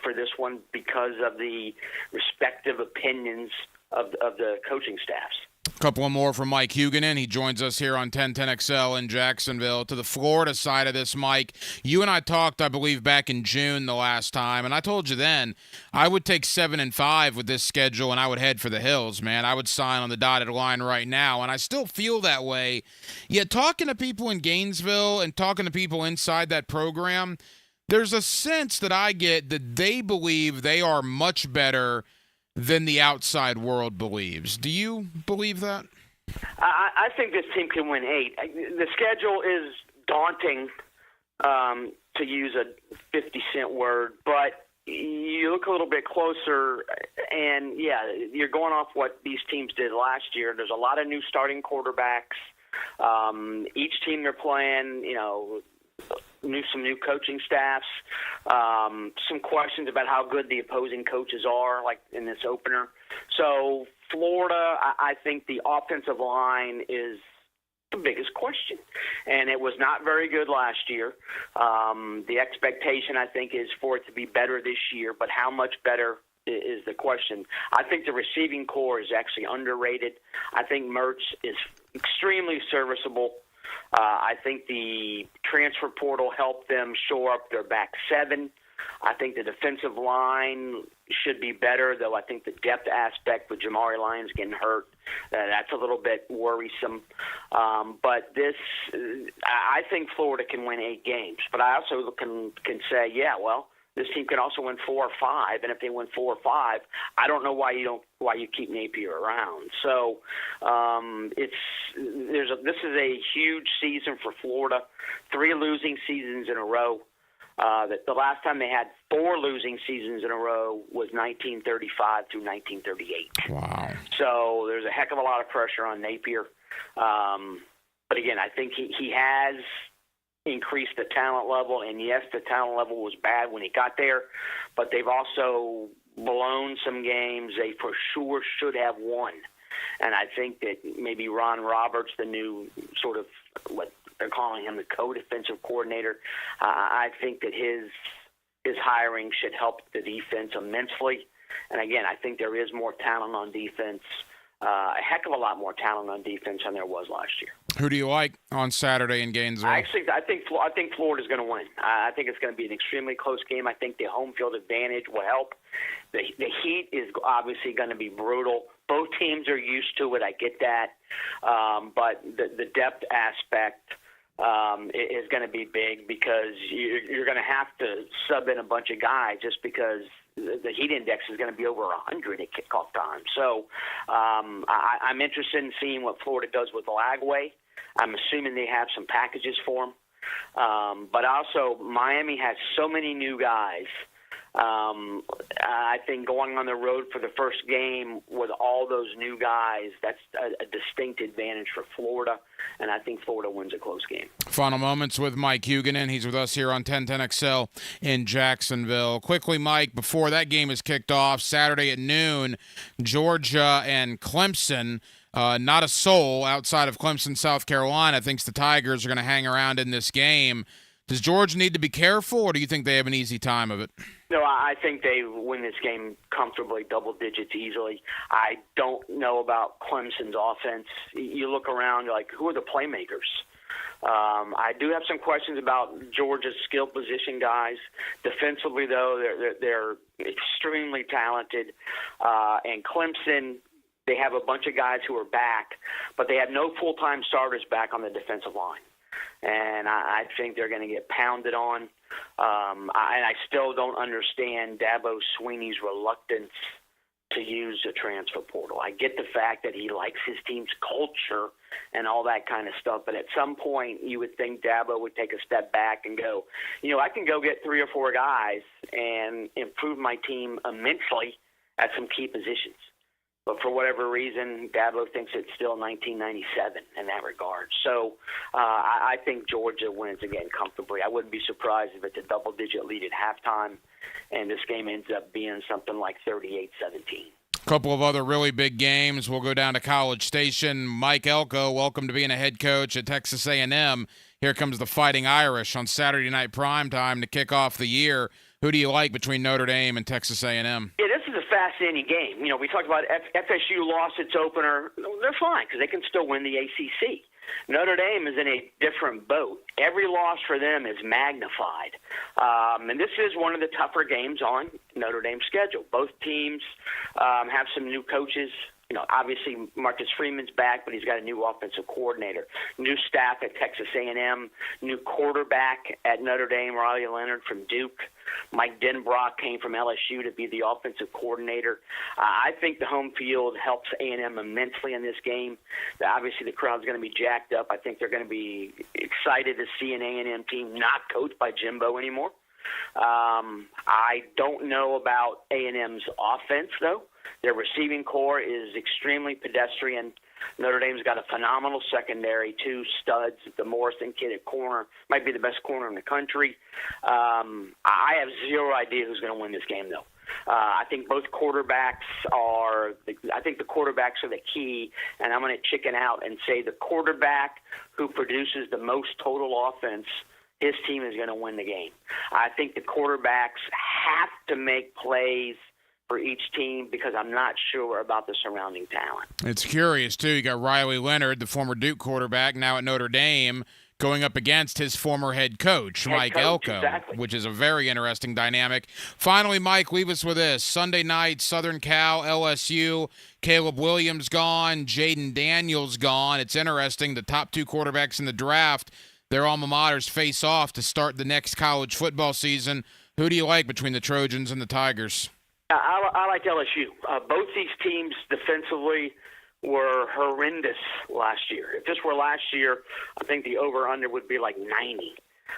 for this one because of the respective opinions of the coaching staffs. A couple more from Mike Huguenin. He joins us here on 1010XL in Jacksonville. To the Florida side of this, Mike, you and I talked, I believe, back in June the last time, and I told you then I would take 7-5 with this schedule, and I would head for the hills, man. I would sign on the dotted line right now, and I still feel that way. Yet talking to people in Gainesville and talking to people inside that program, there's a sense that I get that they believe they are much better than the outside world believes. Do you believe that? I think this team can win 8. The schedule is daunting, to use a 50-cent word, but you look a little bit closer, and, yeah, you're going off what these teams did last year. There's a lot of new starting quarterbacks. Each team they're playing, some new coaching staffs, some questions about how good the opposing coaches are, like in this opener. So Florida, I think the offensive line is the biggest question. And it was not very good last year. The expectation, I think, is for it to be better this year, but how much better is the question. I think the receiving core is actually underrated. I think Mertz is extremely serviceable. I think the transfer portal helped them shore up their back seven. I think the defensive line should be better, though I think the depth aspect with Jamari Lyons getting hurt, that's a little bit worrisome. But I think Florida can win 8 games. But I also can say, yeah, well, this team can also win 4 or 5, and if they win 4 or 5, I don't know why you keep Napier around. So this is a huge season for Florida. 3 losing seasons in a row. The last time they had 4 losing seasons in a row was 1935 through 1938. Wow. So there's a heck of a lot of pressure on Napier. But again, I think he has increased the talent level, and yes, the talent level was bad when he got there, but they've also blown some games they for sure should have won. And I think that maybe Ron Roberts, the new sort of what they're calling him the co-defensive coordinator, I think that his hiring should help the defense immensely. And again, I think there is more talent on defense, a heck of a lot more talent on defense than there was last year. Who do you like on Saturday in Gainesville? I think Florida's going to win. I think it's going to be an extremely close game. I think the home field advantage will help. The heat is obviously going to be brutal. Both teams are used to it. I get that. But the depth aspect is going to be big because you're going to have to sub in a bunch of guys just because the heat index is going to be over 100 at kickoff time. So I'm interested in seeing what Florida does with Lagway. I'm assuming they have some packages for him. But also, Miami has so many new guys. I think going on the road for the first game with all those new guys, that's a distinct advantage for Florida, and I think Florida wins a close game. Final moments with Mike Huguenin. He's with us here on 1010XL in Jacksonville. Quickly, Mike, before that game is kicked off, Saturday at noon, Georgia and Clemson. Not a soul outside of Clemson, South Carolina thinks the Tigers are going to hang around in this game. Does Georgia need to be careful, or do you think they have an easy time of it? No, I think they win this game comfortably, double digits easily. I don't know about Clemson's offense. You look around, like, who are the playmakers? I do have some questions about Georgia's skill position guys. Defensively, though, they're extremely talented. And Clemson, they have a bunch of guys who are back, but they have no full-time starters back on the defensive line. And I think they're going to get pounded on. And I still don't understand Dabo Swinney's reluctance to use the transfer portal. I get the fact that he likes his team's culture and all that kind of stuff, but at some point you would think Dabo would take a step back and go, I can go get 3 or 4 guys and improve my team immensely at some key positions. But for whatever reason, Dabo thinks it's still 1997 in that regard. So I think Georgia wins again comfortably. I wouldn't be surprised if it's a double-digit lead at halftime, and this game ends up being something like 38-17. A couple of other really big games. We'll go down to College Station. Mike Elko, welcome to being a head coach at Texas A&M. Here comes the Fighting Irish on Saturday night primetime to kick off the year. Who do you like between Notre Dame and Texas A&M? Yeah, this is a fascinating game. We talked about FSU lost its opener. They're fine because they can still win the ACC. Notre Dame is in a different boat. Every loss for them is magnified. And this is one of the tougher games on Notre Dame's schedule. Both teams have some new coaches. Obviously Marcus Freeman's back, but he's got a new offensive coordinator, new staff at Texas A&M, new quarterback at Notre Dame, Riley Leonard from Duke. Mike Denbrock came from LSU to be the offensive coordinator. I think the home field helps A&M immensely in this game. Obviously the crowd's going to be jacked up. I think they're going to be excited to see an A&M team not coached by Jimbo anymore. I don't know about A&M's offense, though. Their receiving core is extremely pedestrian. Notre Dame's got a phenomenal secondary, 2 studs. The Morrison kid at corner might be the best corner in the country. I have zero idea who's going to win this game, though. I think both quarterbacks are – I think the quarterbacks are the key, and I'm going to chicken out and say the quarterback who produces the most total offense, his team is going to win the game. I think the quarterbacks have to make plays for each team because I'm not sure about the surrounding talent. It's curious, too. You got Riley Leonard, the former Duke quarterback, now at Notre Dame, going up against his former head coach, Mike Elko, exactly. which is a very interesting dynamic. Finally, Mike, leave us with this. Sunday night, Southern Cal, LSU, Caleb Williams gone, Jaden Daniels gone. It's interesting. The top two quarterbacks in the draft, their alma maters face off to start the next college football season. Who do you like between the Trojans and the Tigers? I like LSU. Both these teams defensively were horrendous last year. If this were last year, I think the over-under would be like 90.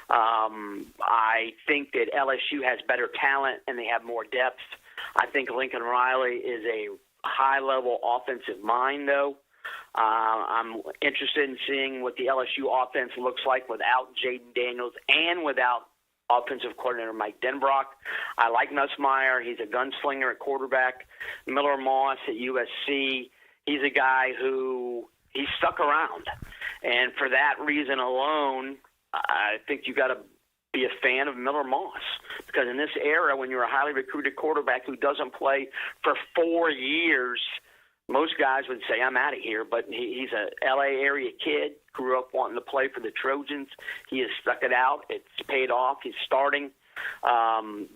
I think that LSU has better talent and they have more depth. I think Lincoln Riley is a high-level offensive mind, though. I'm interested in seeing what the LSU offense looks like without Jaden Daniels and without offensive coordinator Mike Denbrock. I like Nussmeier. He's a gunslinger at quarterback. Miller Moss at USC. He's a guy who he's stuck around. And for that reason alone, I think you got to be a fan of Miller Moss. Because in this era, when you're a highly recruited quarterback who doesn't play for 4 years, most guys would say, I'm out of here. But he's a L.A. area kid, grew up wanting to play for the Trojans. He has stuck it out. It's paid off. He's starting.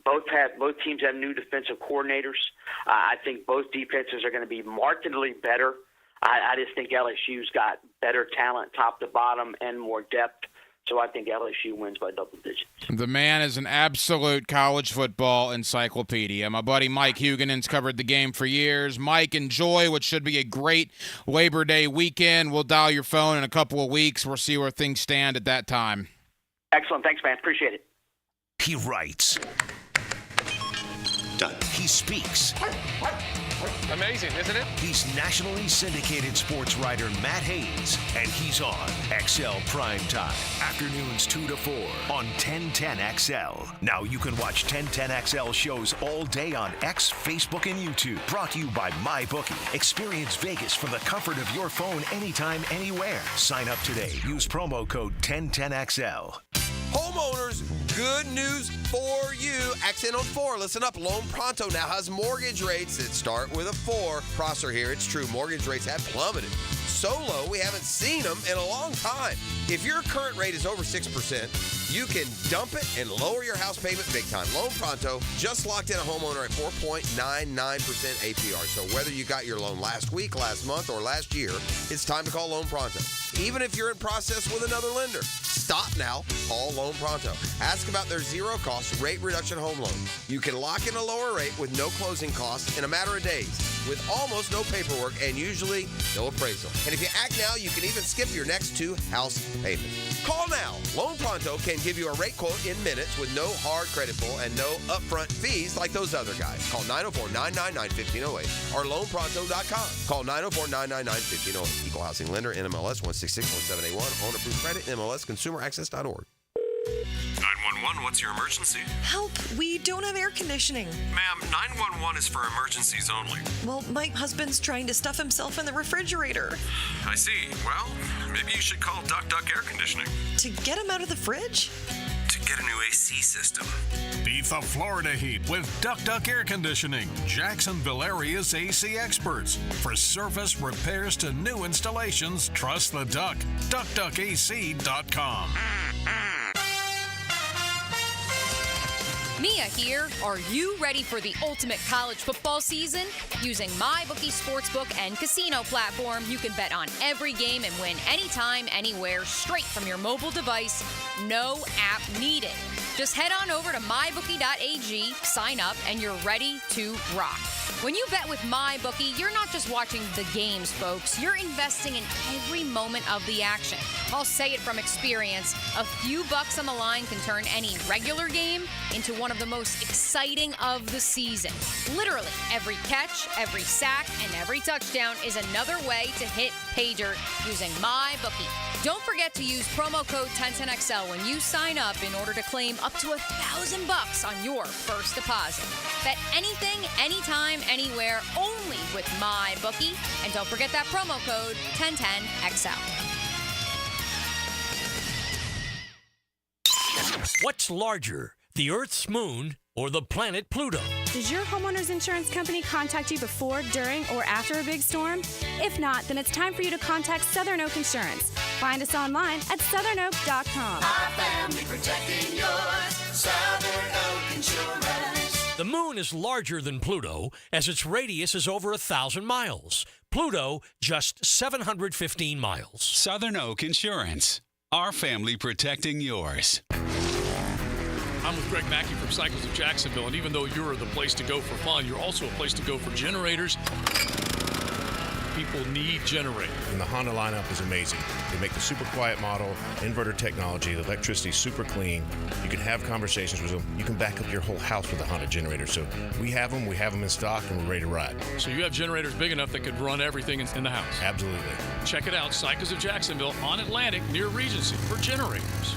Both teams have new defensive coordinators. I think both defenses are going to be markedly better. I just think LSU's got better talent top to bottom and more depth. So I think LSU wins by double digits. The man is an absolute college football encyclopedia. My buddy Mike Huguenin's covered the game for years. Mike, enjoy what should be a great Labor Day weekend. We'll dial your phone in a couple of weeks. We'll see where things stand at that time. Excellent. Thanks, man. Appreciate it. He writes. Done. He speaks. Amazing, isn't it? He's nationally syndicated sports writer Matt Hayes, and he's on XL Prime Time. Afternoons 2 to 4 on 1010XL. Now you can watch 1010XL shows all day on X, Facebook, and YouTube. Brought to you by MyBookie. Experience Vegas from the comfort of your phone anytime, anywhere. Sign up today. Use promo code 1010XL. Homeowners, good news for you. Accent on 4. Listen up. Loan Pronto now has mortgage rates that start with a 4. Prosser here. It's true. Mortgage rates have plummeted. So low, we haven't seen them in a long time. If your current rate is over 6%, you can dump it and lower your house payment big time. Loan Pronto just locked in a homeowner at 4.99% APR. So whether you got your loan last week, last month, or last year, it's time to call Loan Pronto. Even if you're in process with another lender, stop now. Call Loan Pronto. Ask about their zero-cost rate reduction home loan. You can lock in a lower rate with no closing costs in a matter of days, with almost no paperwork and usually no appraisal. And if you act now, you can even skip your next 2 house payments. Call now. Loan Pronto can give you a rate quote in minutes with no hard credit pull and no upfront fees like those other guys. Call 904-999-1508 or loanpronto.com. Call 904-999-1508. Equal housing lender, NMLS 1661781. Owner approved credit, NMLS consumeraccess.org. 911, what's your emergency? Help, we don't have air conditioning. Ma'am, 911 is for emergencies only. Well, my husband's trying to stuff himself in the refrigerator. I see. Well, maybe you should call Duck Duck Air Conditioning. To get him out of the fridge? To get a new AC system. Beat the Florida heat with Duck Duck Air Conditioning. Jacksonville area's AC experts. For service, repairs to new installations, trust the Duck. DuckDuckAC.com. Mia here. Are you ready for the ultimate college football season? Using MyBookie Sportsbook and casino platform, you can bet on every game and win anytime, anywhere, straight from your mobile device. No app needed. Just head on over to mybookie.ag, sign up, and you're ready to rock. When you bet with MyBookie, you're not just watching the games, folks. You're investing in every moment of the action. I'll say it from experience. A few bucks on the line can turn any regular game into one one of the most exciting of the season. Literally, every catch, every sack, and every touchdown is another way to hit pay dirt using MyBookie. Don't forget to use promo code 1010XL when you sign up in order to claim up to $1,000 on your first deposit. Bet anything, anytime, anywhere, only with MyBookie. And don't forget that promo code 1010XL. What's larger, the Earth's moon or the planet Pluto? Does your homeowner's insurance company contact you before, during, or after a big storm? If not, then it's time for you to contact Southern Oak Insurance. Find us online at southernoak.com. Our family protecting yours. Southern Oak Insurance. The moon is larger than Pluto as its radius is over 1,000 miles. Pluto, just 715 miles. Southern Oak Insurance. Our family protecting yours. I'm with Greg Mackey from Cycles of Jacksonville, and even though you're the place to go for fun, you're also a place to go for generators. People need generators. And the Honda lineup is amazing. They make the super quiet model, inverter technology, the electricity's super clean. You can have conversations with them. You can back up your whole house with a Honda generator. So we have them in stock, and we're ready to ride. So you have generators big enough that could run everything in the house. Absolutely. Check it out, Cycles of Jacksonville on Atlantic near Regency for generators.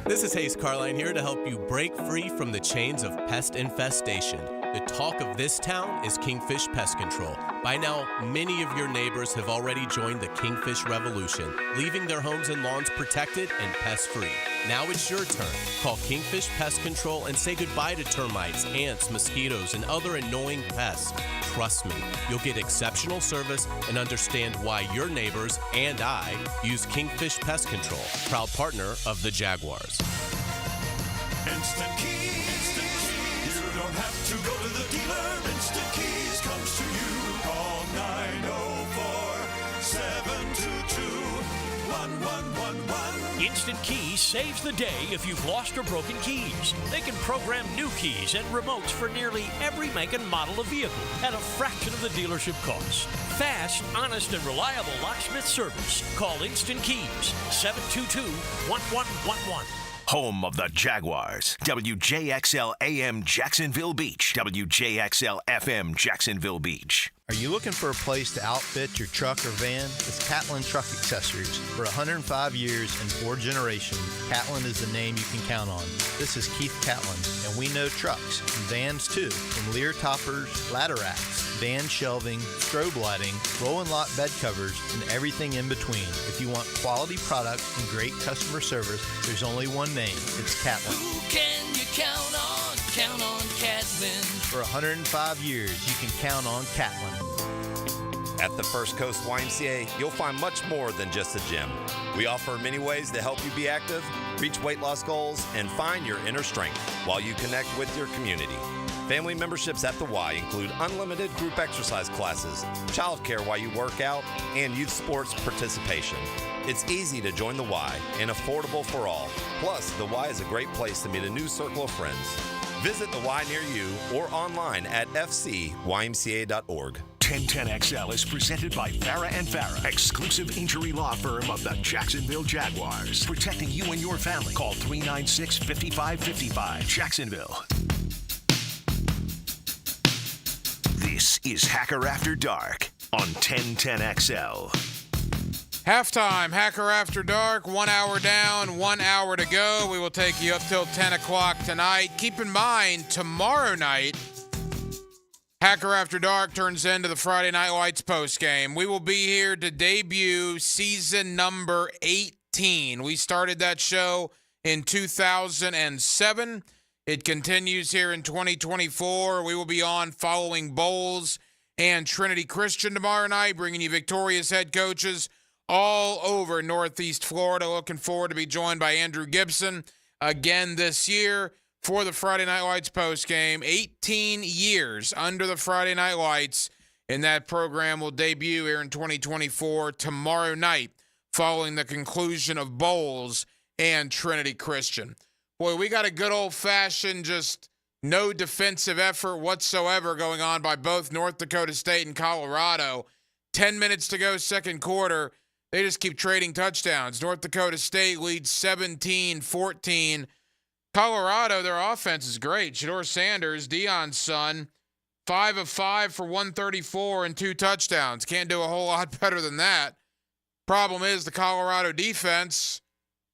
This is Hayes Carline here to help you break free from the chains of pest infestation. The talk of this town is Kingfish Pest Control. By now, many of your neighbors have already joined the Kingfish Revolution, leaving their homes and lawns protected and pest-free. Now it's your turn. Call Kingfish Pest Control and say goodbye to termites, ants, mosquitoes, and other annoying pests. Trust me, you'll get exceptional service and understand why your neighbors and I use Kingfish Pest Control, proud partner of the Jaguars. Instant Keys. You don't have to go to the dealer. Instant Keys comes to you. Call 904-722-1111. Instant Keys saves the day if you've lost or broken keys. They can program new keys and remotes for nearly every make and model of vehicle at a fraction of the dealership cost. Fast, honest, and reliable locksmith service. Call Instant Keys, 722-1111. Home of the Jaguars. WJXL AM Jacksonville Beach. WJXL FM Jacksonville Beach. Are you looking for a place to outfit your truck or van? It's Catlin Truck Accessories. For 105 years and 4 generations, Catlin is the name you can count on. This is Keith Catlin, and we know trucks and vans too, from Lear toppers, ladder racks, van shelving, strobe lighting, rolling lot bed covers, and everything in between. If you want quality products and great customer service, there's only one name. It's Catlin. Who can you count on? Count on Catlin. For 105 years, you can count on Catlin. At the First Coast YMCA, you'll find much more than just a gym. We offer many ways to help you be active, reach weight loss goals, and find your inner strength while you connect with your community. Family memberships at the Y include unlimited group exercise classes, childcare while you work out, and youth sports participation. It's easy to join the Y and affordable for all. Plus, the Y is a great place to meet a new circle of friends. Visit the Y near you or online at fcymca.org. 1010XL is presented by Farah & Farah, exclusive injury law firm of the Jacksonville Jaguars. Protecting you and your family. Call 396-5555. Jacksonville. This is Hacker After Dark on 1010XL. Halftime, Hacker After Dark, 1 hour down, 1 hour to go. We will take you up till 10 o'clock tonight. Keep in mind, tomorrow night, Hacker After Dark turns into the Friday Night Lights postgame. We will be here to debut season number 18. We started that show in 2007. It continues here in 2024. We will be on following Bowles and Trinity Christian tomorrow night, bringing you victorious head coaches all over Northeast Florida. Looking forward to be joined by Andrew Gibson again this year for the Friday Night Lights postgame. 18 years under the Friday Night Lights, and that program will debut here in 2024 tomorrow night following the conclusion of Bowles and Trinity Christian. Boy, we got a good old-fashioned just no defensive effort whatsoever going on by both North Dakota State and Colorado. 10 minutes to go, second quarter. They just keep trading touchdowns. North Dakota State leads 17-14. Colorado, their offense is great. Shedeur Sanders, Deion's son, 5 of 5 for 134 and 2 touchdowns. Can't do a whole lot better than that. Problem is the Colorado defense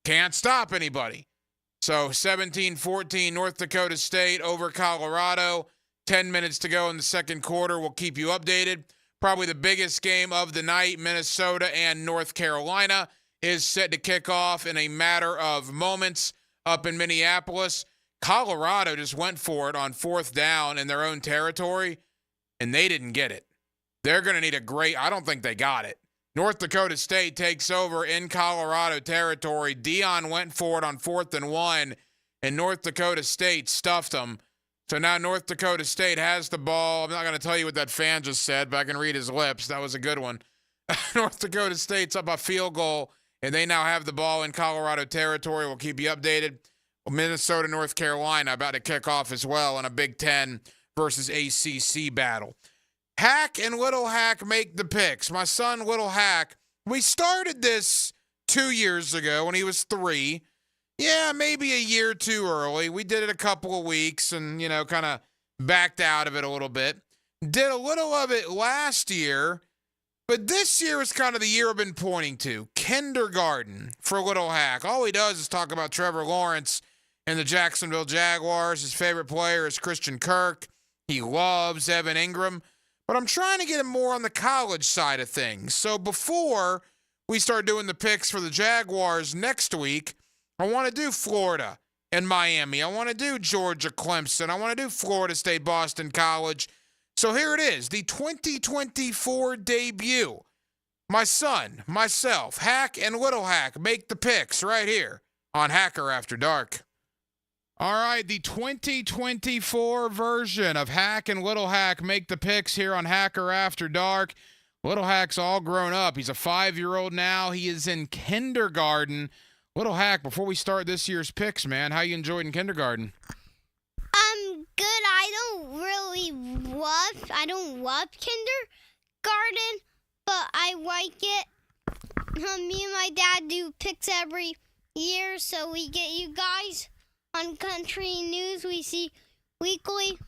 can't stop anybody. So 17-14 North Dakota State over Colorado. 10 minutes to go in the second quarter. We'll keep you updated. Probably the biggest game of the night, Minnesota and North Carolina, is set to kick off in a matter of moments up in Minneapolis. Colorado just went for it on 4th down in their own territory, and they didn't get it. They're going to need I don't think they got it. North Dakota State takes over in Colorado territory. Deion went for it on 4th and 1, and North Dakota State stuffed them. So now North Dakota State has the ball. I'm not going to tell you what that fan just said, but I can read his lips. That was a good one. North Dakota State's up a field goal, and they now have the ball in Colorado territory. We'll keep you updated. Minnesota, North Carolina about to kick off as well in a Big Ten versus ACC battle. Hack and Little Hack make the picks. My son, Little Hack, we started this 2 years ago when he was 3. Yeah, maybe a year too early. We did it a couple of weeks and, kind of backed out of it a little bit. Did a little of it last year, but this year is kind of the year I've been pointing to. Kindergarten for Little Hack. All he does is talk about Trevor Lawrence and the Jacksonville Jaguars. His favorite player is Christian Kirk. He loves Evan Ingram. But I'm trying to get him more on the college side of things. So before we start doing the picks for the Jaguars next week, I want to do Florida and Miami. I want to do Georgia, Clemson. I want to do Florida State, Boston College. So here it is, the 2024 debut. My son, myself, Hack and Little Hack make the picks right here on Hacker After Dark. All right, the 2024 version of Hack and Little Hack make the picks here on Hacker After Dark. Little Hack's all grown up. He's a 5-year-old now. He is in kindergarten. Little Hack, before we start this year's picks, man, how you enjoyed in kindergarten? Good. I don't love kindergarten, but I like it. Me and my dad do picks every year, so we get you guys on country news. We see weekly.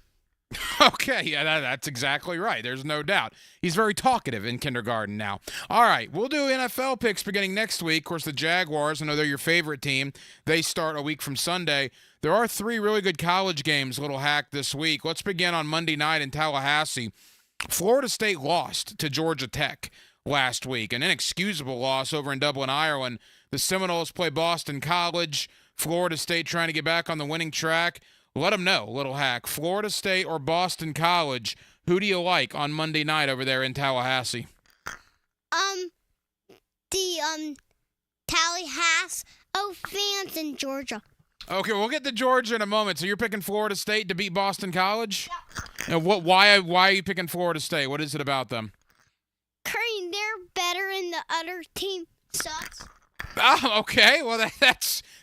Okay, yeah, that's exactly right. There's no doubt. He's very talkative in kindergarten now. All right, we'll do NFL picks beginning next week. Of course, the Jaguars, I know they're your favorite team. They start a week from Sunday. There are 3 really good college games, Little Hack, this week. Let's begin on Monday night in Tallahassee. Florida State lost to Georgia Tech last week, an inexcusable loss over in Dublin, Ireland. The Seminoles play Boston College. Florida State trying to get back on the winning track. Let them know, Little Hack. Florida State or Boston College, who do you like on Monday night over there in Tallahassee? The Tallahassee fans in Georgia. Okay, we'll get to Georgia in a moment. So you're picking Florida State to beat Boston College? Yeah. And why are you picking Florida State? What is it about them? Curry, they're better and the other team sucks. Oh, okay. Well,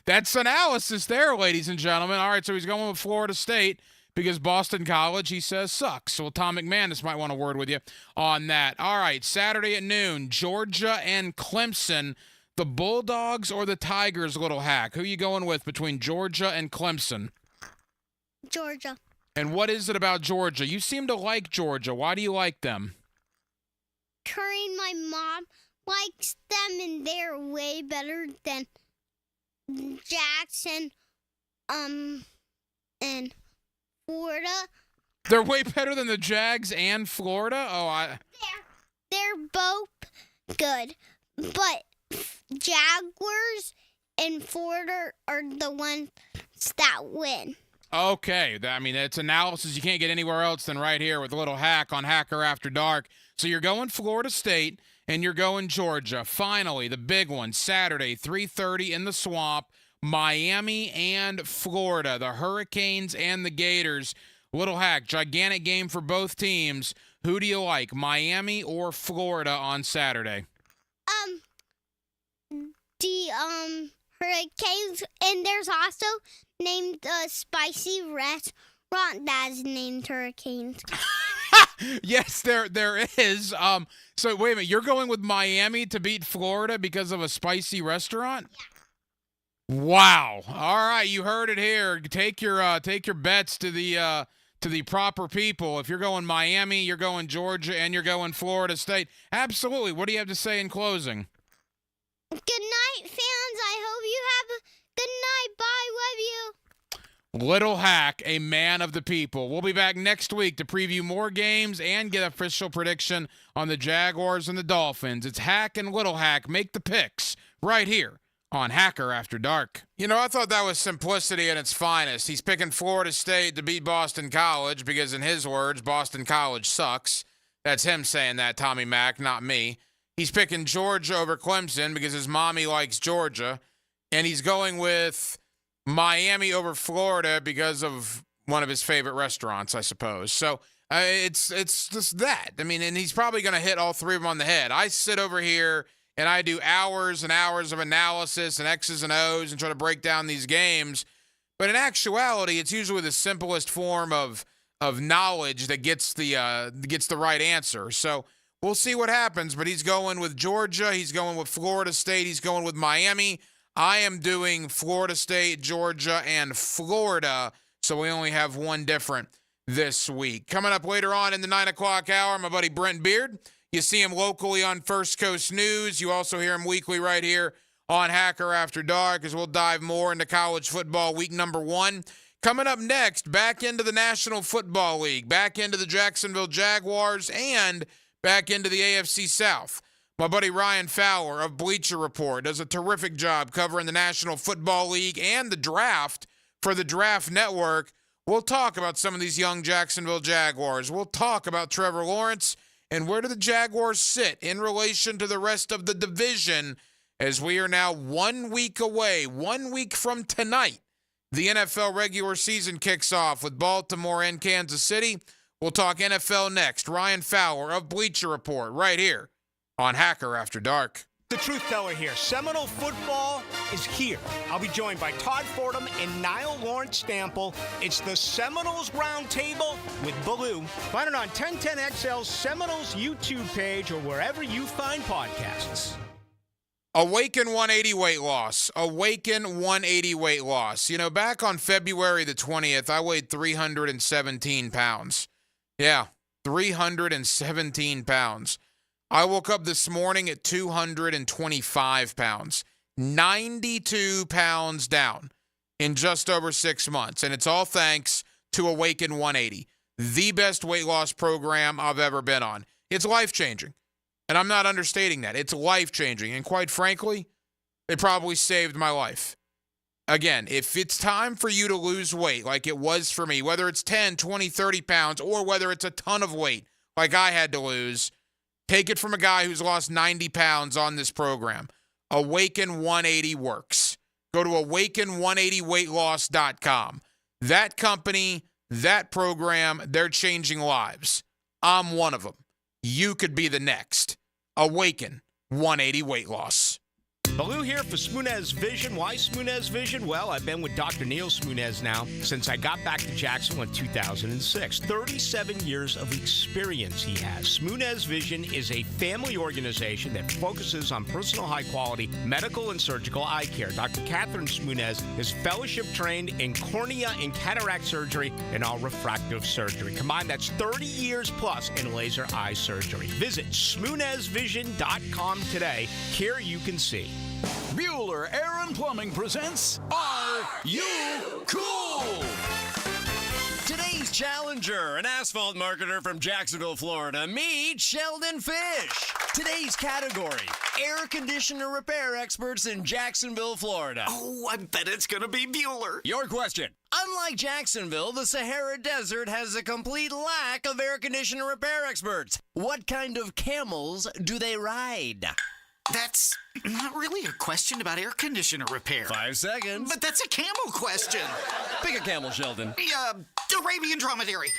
that's analysis there, ladies and gentlemen. All right, so he's going with Florida State because Boston College, he says, sucks. Well, Tom McManus might want a word with you on that. All right, Saturday at noon, Georgia and Clemson. The Bulldogs or the Tigers, Little Hack? Who are you going with between Georgia and Clemson? Georgia. And what is it about Georgia? You seem to like Georgia. Why do you like them? Curry, my mom likes them, and they're way better than Jackson, and Florida. They're way better than the Jags and Florida? They're both good, but Jaguars and Florida are the ones that win. Okay. I mean, it's analysis you can't get anywhere else than right here with a Little Hack on Hacker After Dark. So you're going Florida State and you're going Georgia. Finally, the big one, Saturday, 3:30 in the Swamp, Miami and Florida, the Hurricanes and the Gators. Little Hack, gigantic game for both teams. Who do you like, Miami or Florida on Saturday? The Hurricanes, and there's also named a spicy restaurant that's named Hurricanes. Yes, there is. So wait a minute, you're going with Miami to beat Florida because of a spicy restaurant? Wow. All right, you heard it here. Take your bets to the proper people. If you're going Miami, you're going Georgia, and you're going Florida State. Absolutely. What do you have to say in closing? Good night, fans. I hope you have a good night. Bye. Love you. Little Hack, a man of the people. We'll be back next week to preview more games and get official prediction on the Jaguars and the Dolphins. It's Hack and Little Hack. Make the picks right here on Hacker After Dark. You know, I thought that was simplicity at its finest. He's picking Florida State to beat Boston College because, in his words, Boston College sucks. That's him saying that, Tommy Mack, not me. He's picking Georgia over Clemson because his mommy likes Georgia. And he's going with Miami over Florida because of one of his favorite restaurants, I suppose. So it's just that. I mean, and he's probably going to hit all three of them on the head. I sit over here and I do hours and hours of analysis and X's and O's and try to break down these games. But in actuality, it's usually the simplest form of knowledge that gets the right answer. So we'll see what happens. But he's going with Georgia. He's going with Florida State. He's going with Miami. I am doing Florida State, Georgia, and Florida. So we only have one different this week. Coming up later on in the 9 o'clock hour, my buddy Brent Beard. You see him locally on First Coast News. You also hear him weekly right here on Hacker After Dark, as we'll dive more into college football week number 1. Coming up next, back into the National Football League, back into the Jacksonville Jaguars, and back into the AFC South. My buddy Ryan Fowler of Bleacher Report does a terrific job covering the National Football League and the draft for the Draft Network. We'll talk about some of these young Jacksonville Jaguars. We'll talk about Trevor Lawrence. And where do the Jaguars sit in relation to the rest of the division, as we are now 1 week away, 1 week from tonight? The NFL regular season kicks off with Baltimore and Kansas City. We'll talk NFL next. Ryan Fowler of Bleacher Report right here on Hacker After Dark. The Truth Teller here. Seminole football is here. I'll be joined by Todd Fordham and Niall Lawrence Stample. It's the Seminoles Roundtable with Ballou. Find it on 1010XL's Seminoles YouTube page or wherever you find podcasts. Awaken 180 weight loss. Awaken 180 weight loss. You know, back on February the 20th, I weighed 317 pounds. Yeah, 317 pounds. I woke up this morning at 225 pounds, 92 pounds down in just over 6 months. And it's all thanks to Awaken 180, the best weight loss program I've ever been on. It's life-changing. And I'm not understating that. It's life-changing. And quite frankly, it probably saved my life. Again, if it's time for you to lose weight like it was for me, whether it's 10, 20, 30 pounds, or whether it's a ton of weight like I had to lose, take it from a guy who's lost 90 pounds on this program. Awaken 180 works. Go to awaken180weightloss.com. That company, that program, they're changing lives. I'm one of them. You could be the next. Awaken 180 weight loss. Ballou here for Smoonez Vision. Why Smoonez Vision? Well, I've been with Dr. Neil Smoonez now since I got back to Jacksonville in 2006. 37 years of experience he has. Smoonez Vision is a family organization that focuses on personal high-quality medical and surgical eye care. Dr. Catherine Smoonez is fellowship-trained in cornea and cataract surgery and all refractive surgery. Combined, that's 30 years plus in laser eye surgery. Visit SmoonezVision.com today. Care you can see. Bueller Air and Plumbing presents Are You Cool? Today's challenger, an asphalt marketer from Jacksonville, Florida. Meet Sheldon Fish. Today's category, air conditioner repair experts in Jacksonville, Florida. Oh, I bet it's going to be Bueller. Your question. Unlike Jacksonville, the Sahara Desert has a complete lack of air conditioner repair experts. What kind of camels do they ride? That's not really a question about air conditioner repair. 5 seconds. But that's a camel question. Pick a camel, Sheldon. The Arabian dromedary.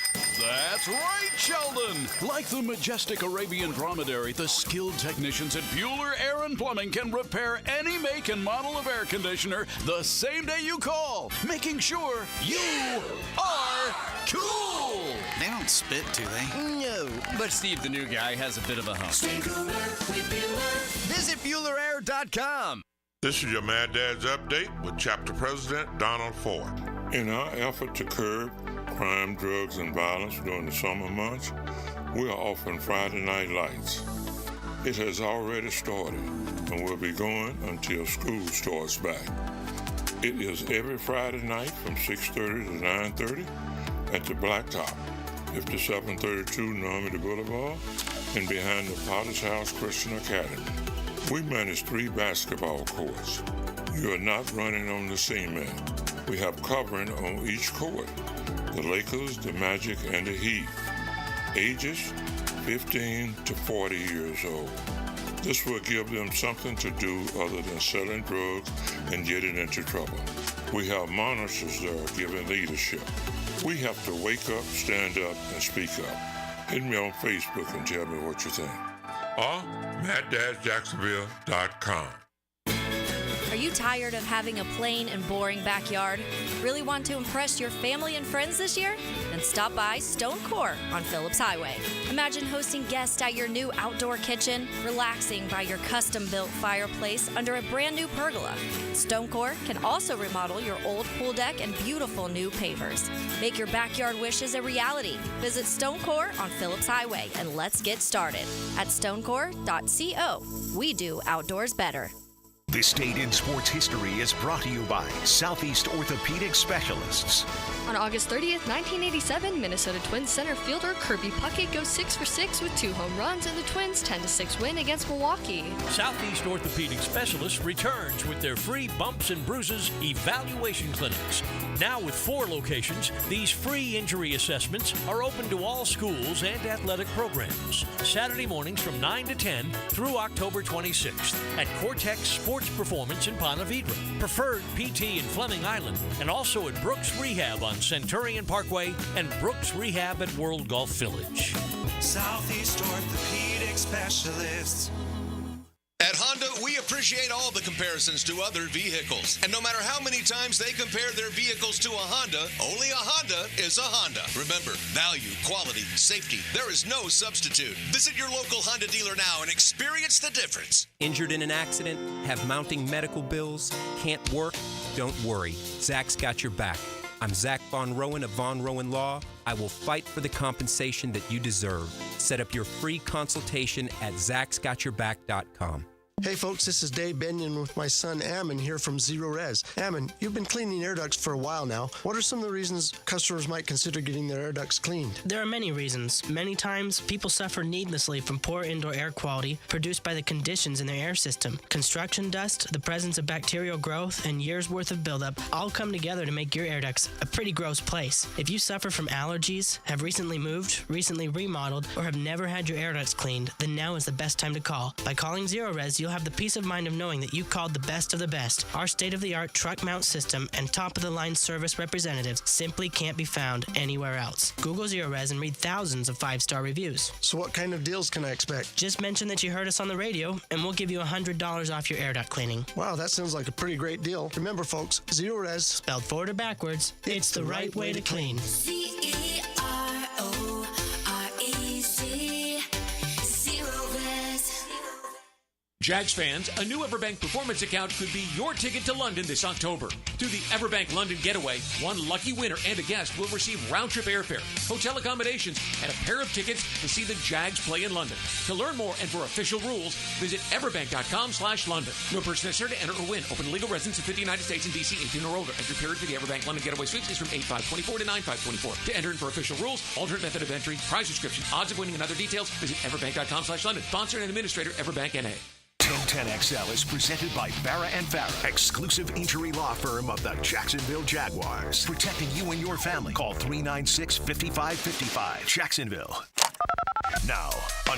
That's right, Sheldon. Like the majestic Arabian dromedary, the skilled technicians at Bueller Air and Plumbing can repair any make and model of air conditioner the same day you call, making sure you are cool. They don't spit, do they? No, but Steve, the new guy, has a bit of a hump. Stay cooler with Bueller. Visit BuellerAir.com. This is your Mad Dad's Update with Chapter President Donald Ford. In our effort to curb crime, drugs, and violence during the summer months, we are offering Friday Night Lights. It has already started and will be going until school starts back. It is every Friday night from 6:30 to 9:30 at the Blacktop, 5732 Normandy Boulevard, and behind the Potter's House Christian Academy. We manage 3 basketball courts. You are not running on the cement. We have covering on each court. The Lakers, the Magic, and the Heat. Ages 15 to 40 years old. This will give them something to do other than selling drugs and getting into trouble. We have monitors there giving leadership. We have to wake up, stand up, and speak up. Hit me on Facebook and tell me what you think. Or MattDadJacksonville.com. Are you tired of having a plain and boring backyard? Really want to impress your family and friends this year? Then stop by Stone Core on Phillips Highway. Imagine hosting guests at your new outdoor kitchen, relaxing by your custom-built fireplace under a brand new pergola. Stone Core can also remodel your old pool deck and beautiful new pavers. Make your backyard wishes a reality. Visit Stone Core on Phillips Highway and let's get started at stonecore.co. We do outdoors better. This date in sports history is brought to you by Southeast Orthopedic Specialists. On August 30th, 1987, Minnesota Twins center fielder Kirby Puckett goes 6 for 6 with 2 home runs in the Twins' 10-6 win against Milwaukee. Southeast Orthopedic Specialists returns with their free bumps and bruises evaluation clinics. Now with 4 locations, these free injury assessments are open to all schools and athletic programs. Saturday mornings from 9 to 10 through October 26th at Cortex Sports Performance in Ponte Vedra, Preferred PT in Fleming Island, and also at Brooks Rehab on Centurion Parkway and Brooks Rehab at World Golf Village. Southeast Orthopedic Specialists. At Honda, we appreciate all the comparisons to other vehicles. And no matter how many times they compare their vehicles to a Honda, only a Honda is a Honda. Remember, value, quality, safety, there is no substitute. Visit your local Honda dealer now and experience the difference. Injured in an accident? Have mounting medical bills? Can't work? Don't worry. Zach's got your back. I'm Zach Von Rowan of Von Rowan Law. I will fight for the compensation that you deserve. Set up your free consultation at zachsgotyourback.com. Hey folks, this is Dave Benyon with my son Ammon here from Zero Res. Ammon, you've been cleaning air ducts for a while now. What are some of the reasons customers might consider getting their air ducts cleaned? There are many reasons. Many times, people suffer needlessly from poor indoor air quality produced by the conditions in their air system. Construction dust, the presence of bacterial growth, and years' worth of buildup all come together to make your air ducts a pretty gross place. If you suffer from allergies, have recently moved, recently remodeled, or have never had your air ducts cleaned, then now is the best time to call. By calling Zero Res, you'll have the peace of mind of knowing that you called the best of the best. Our state-of-the-art truck mount system and top-of-the-line service representatives simply can't be found anywhere else. Google Zero Res and read thousands of 5-star reviews. So what kind of deals can I expect? Just mention that you heard us on the radio, and we'll give you $100 off your air duct cleaning. Wow, that sounds like a pretty great deal. Remember, folks, Zero Res, spelled forward or backwards, it's the right way to clean. CEROREC. Zero Res. Jags fans, a new Everbank Performance account could be your ticket to London this October. Through the Everbank London Getaway, one lucky winner and a guest will receive round-trip airfare, hotel accommodations, and a pair of tickets to see the Jags play in London. To learn more and for official rules, visit everbank.com/London. No person necessary to enter or win. Open to legal residents of 50 United States and D.C. 18 or older. Entry period for the Everbank London Getaway Suites is from 8/5/24 to 9/5/24. To enter and for official rules, alternate method of entry, prize description, odds of winning, and other details, visit everbank.com/London. Sponsor and administrator, Everbank NA. 1010XL is presented by Barra & Farah, exclusive injury law firm of the Jacksonville Jaguars. Protecting you and your family. Call 396-5555. Jacksonville. Now,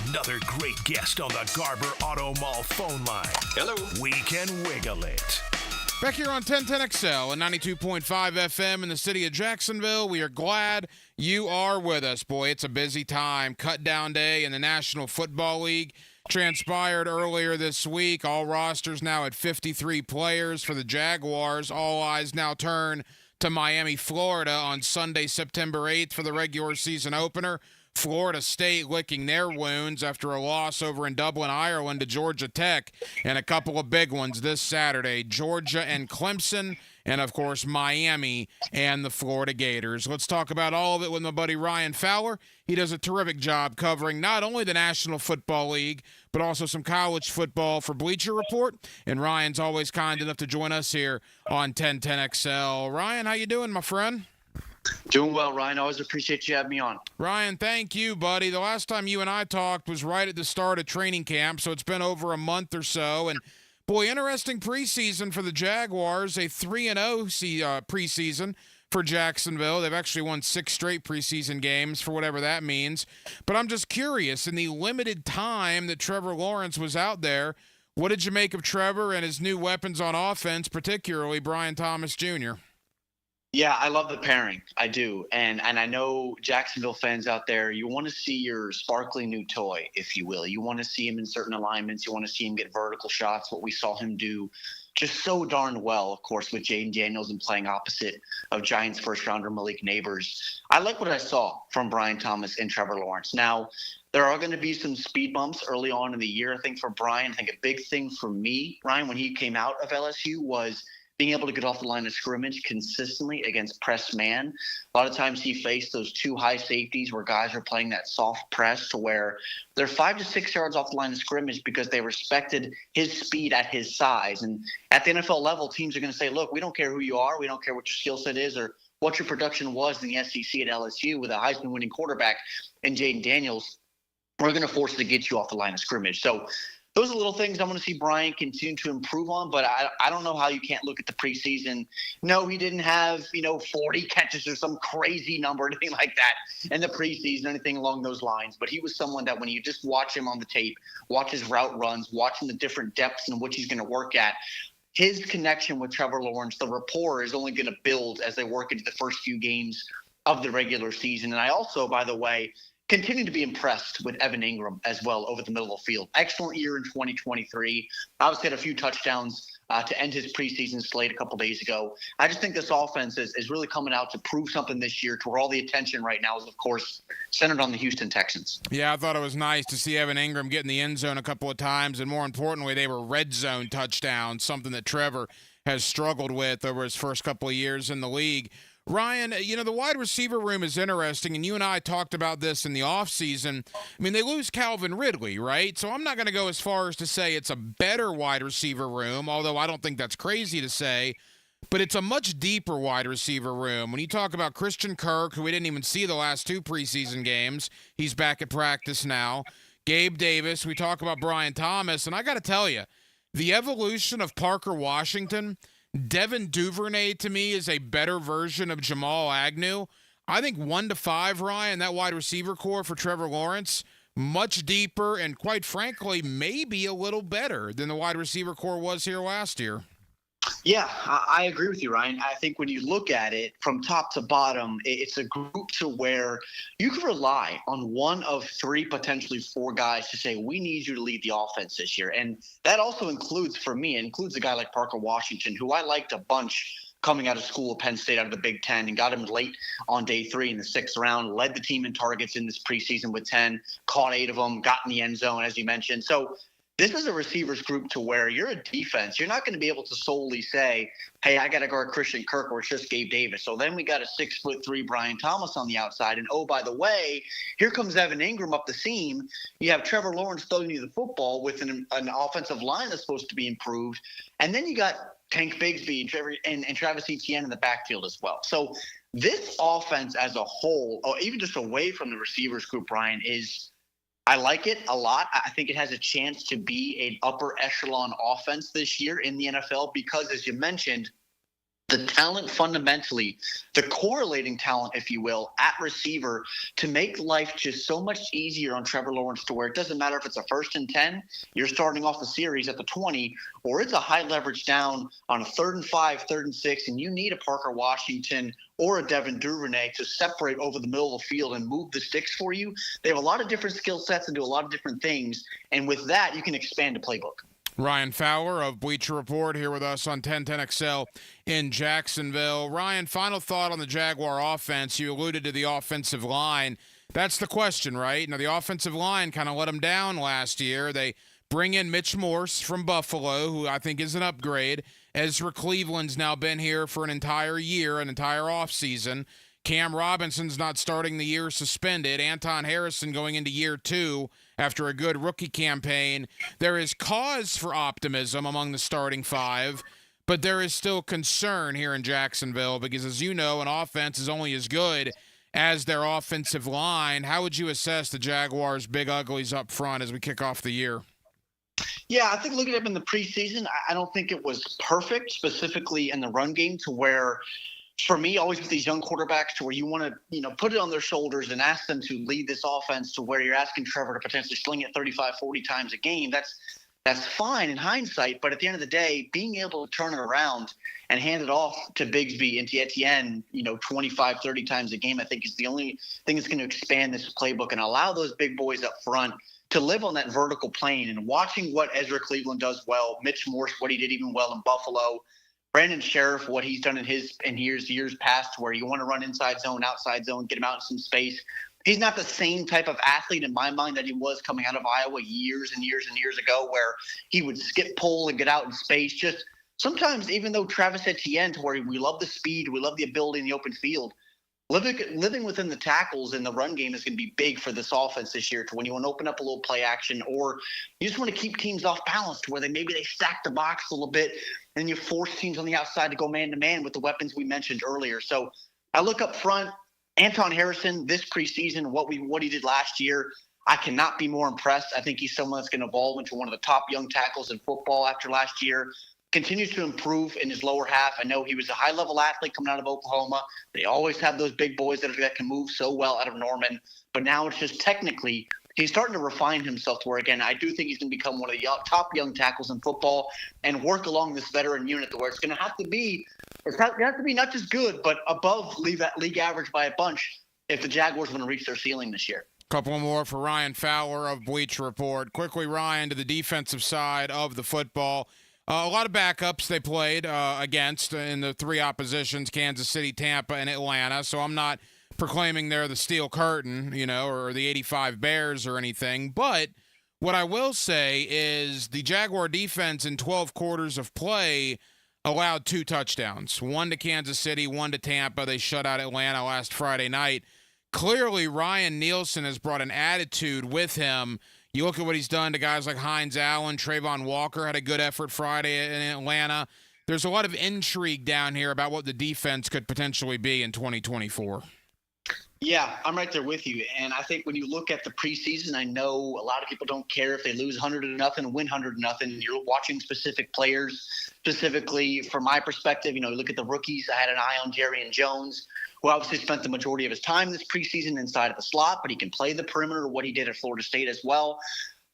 another great guest on the Garber Auto Mall phone line. Hello. We can wiggle it. Back here on 1010XL and 92.5 FM in the city of Jacksonville. We are glad you are with us. Boy, it's a busy time. Cut down day in the National Football League transpired earlier this week. All rosters now at 53 players for the Jaguars. All eyes now turn to Miami, Florida on Sunday, September 8th for the regular season opener. Florida State licking their wounds after a loss over in Dublin, Ireland to Georgia Tech, and a couple of big ones this Saturday, Georgia and Clemson, and, of course, Miami and the Florida Gators. Let's talk about all of it with my buddy Ryan Fowler. He does a terrific job covering not only the National Football League, but also some college football for Bleacher Report. And Ryan's always kind enough to join us here on 1010XL. Ryan, how you doing, my friend? Doing well, Ryan. Always appreciate you having me on. Ryan, thank you, buddy. The last time you and I talked was right at the start of training camp, so it's been over a month or so. And boy, interesting preseason for the Jaguars, a 3-0 preseason for Jacksonville. They've actually won 6 straight preseason games for whatever that means. But I'm just curious, in the limited time that Trevor Lawrence was out there, what did you make of Trevor and his new weapons on offense, particularly Brian Thomas Jr.? Yeah, I love the pairing. I do. And I know Jacksonville fans out there, you want to see your sparkling new toy, if you will. You want to see him in certain alignments. You want to see him get vertical shots, what we saw him do just so darn well, of course, with Jaden Daniels and playing opposite of Giants first-rounder Malik Neighbors. I like what I saw from Brian Thomas and Trevor Lawrence. Now, there are going to be some speed bumps early on in the year, I think, for Brian. I think a big thing for me, Ryan, when he came out of LSU was being able to get off the line of scrimmage consistently against press man. A lot of times he faced those 2 high safeties where guys are playing that soft press to where they're 5 to 6 yards off the line of scrimmage because they respected his speed at his size. And at the NFL level, teams are going to say, look, we don't care who you are. We don't care what your skill set is or what your production was in the SEC at LSU with a Heisman winning quarterback and Jaden Daniels. We're going to force it to get you off the line of scrimmage. So those are little things I want to see Brian continue to improve on, but I don't know how you can't look at the preseason. No, he didn't have, 40 catches or some crazy number, anything like that in the preseason, anything along those lines. But he was someone that when you just watch him on the tape, watch his route runs, watching the different depths and which he's going to work at, his connection with Trevor Lawrence, the rapport is only going to build as they work into the first few games of the regular season. And I also, by the way, continue to be impressed with Evan Ingram as well over the middle of the field. Excellent year in 2023. Obviously had a few touchdowns to end his preseason slate a couple days ago. I just think this offense is really coming out to prove something this year to where all the attention right now is, of course, centered on the Houston Texans. Yeah, I thought it was nice to see Evan Ingram get in the end zone a couple of times, and more importantly, they were red zone touchdowns, something that Trevor has struggled with over his first couple of years in the league. Ryan, the wide receiver room is interesting, and you and I talked about this in the offseason. I mean, they lose Calvin Ridley, right? So I'm not going to go as far as to say it's a better wide receiver room, although I don't think that's crazy to say, but it's a much deeper wide receiver room. When you talk about Christian Kirk, who we didn't even see the last 2 preseason games, he's back at practice now. Gabe Davis, we talk about Brian Thomas, and I got to tell you, the evolution of Parker Washington – Devin Duvernay, to me, is a better version of Jamal Agnew. I think 1 to 5, Ryan, that wide receiver core for Trevor Lawrence, much deeper and, quite frankly, maybe a little better than the wide receiver core was here last year. Yeah, I agree with you, Ryan. I think when you look at it from top to bottom, it's a group to where you can rely on one of 3, potentially 4 guys to say, we need you to lead the offense this year. And that also includes, for me, a guy like Parker Washington, who I liked a bunch coming out of school at Penn State out of the Big Ten and got him late on day 3 in the 6th round, led the team in targets in this preseason with 10, caught 8 of them, got in the end zone, as you mentioned. So this is a receivers group to where you're a defense. You're not going to be able to solely say, hey, I got to guard Christian Kirk or it's just Gabe Davis. So then we got a 6'3" Brian Thomas on the outside. And, oh, by the way, here comes Evan Ingram up the seam. You have Trevor Lawrence throwing you the football with an offensive line that's supposed to be improved. And then you got Tank Bigsby and Travis Etienne in the backfield as well. So this offense as a whole, or even just away from the receivers group, Brian, I like it a lot. I think it has a chance to be an upper echelon offense this year in the NFL because, as you mentioned, the talent fundamentally, the correlating talent, if you will, at receiver to make life just so much easier on Trevor Lawrence to where it doesn't matter if it's a 1st and 10, you're starting off the series at the 20, or it's a high leverage down on a 3rd and 5, 3rd and 6, and you need a Parker Washington or a Devin Duvernay to separate over the middle of the field and move the sticks for you. They have a lot of different skill sets and do a lot of different things, and with that, you can expand the playbook. Ryan Fowler of Bleacher Report here with us on 1010XL in Jacksonville. Ryan, final thought on the Jaguar offense. You alluded to the offensive line. That's the question, right? Now, the offensive line kind of let them down last year. They bring in Mitch Morse from Buffalo, who I think is an upgrade. Ezra Cleveland's now been here for an entire year, an entire offseason. Cam Robinson's not starting the year, suspended. Anton Harrison going into year 2 after a good rookie campaign. There is cause for optimism among the starting 5, but there is still concern here in Jacksonville because, as you know, an offense is only as good as their offensive line. How would you assess the Jaguars' big uglies up front as we kick off the year? Yeah, I think looking at them in the preseason, I don't think it was perfect, specifically in the run game, to where, for me, always with these young quarterbacks, to where you want to, put it on their shoulders and ask them to lead this offense to where you're asking Trevor to potentially sling it 35, 40 times a game. That's fine in hindsight, but at the end of the day, being able to turn it around and hand it off to Bigsby and to Etienne, 25, 30 times a game, I think is the only thing that's going to expand this playbook and allow those big boys up front to live on that vertical plane. And watching what Ezra Cleveland does well, Mitch Morse, what he did even well in Buffalo, Brandon Sheriff, what he's done in years past, where you want to run inside zone, outside zone, get him out in some space. He's not the same type of athlete in my mind that he was coming out of Iowa years and years and years ago, where he would skip pole and get out in space. Just sometimes, even though Travis Etienne, to where we love the speed, we love the ability in the open field, living within the tackles in the run game is going to be big for this offense this year, to when you want to open up a little play action, or you just want to keep teams off balance to where they stack the box a little bit and you force teams on the outside to go man-to-man with the weapons we mentioned earlier. So I look up front, Anton Harrison this preseason, what he did last year, I cannot be more impressed. I think he's someone that's going to evolve into one of the top young tackles in football after last year. Continues to improve in his lower half. I know he was a high-level athlete coming out of Oklahoma. They always have those big boys that can move so well out of Norman. But now it's just technically he's starting to refine himself to where, again, I do think he's going to become one of the top young tackles in football and work along this veteran unit to where it's going to have to be not just good, but above league average by a bunch if the Jaguars want to reach their ceiling this year. Couple more for Ryan Fowler of Bleacher Report. Quickly, Ryan, to the defensive side of the football. A lot of backups they played against in the 3 oppositions, Kansas City, Tampa, and Atlanta. So I'm not proclaiming they're the Steel Curtain, or the 85 Bears or anything. But what I will say is the Jaguar defense in 12 quarters of play allowed 2 touchdowns, 1 to Kansas City, 1 to Tampa. They shut out Atlanta last Friday night. Clearly, Ryan Nielsen has brought an attitude with him. You look at what he's done to guys like Hines Allen, Trayvon Walker had a good effort Friday in Atlanta. There's a lot of intrigue down here about what the defense could potentially be in 2024. Yeah, I'm right there with you. And I think when you look at the preseason, I know a lot of people don't care if they lose 100-0 and win 100-0. You're watching specific players. Specifically, from my perspective, you look at the rookies. I had an eye on Jerry and Jones, who obviously spent the majority of his time this preseason inside of the slot, but he can play the perimeter, what he did at Florida State as well.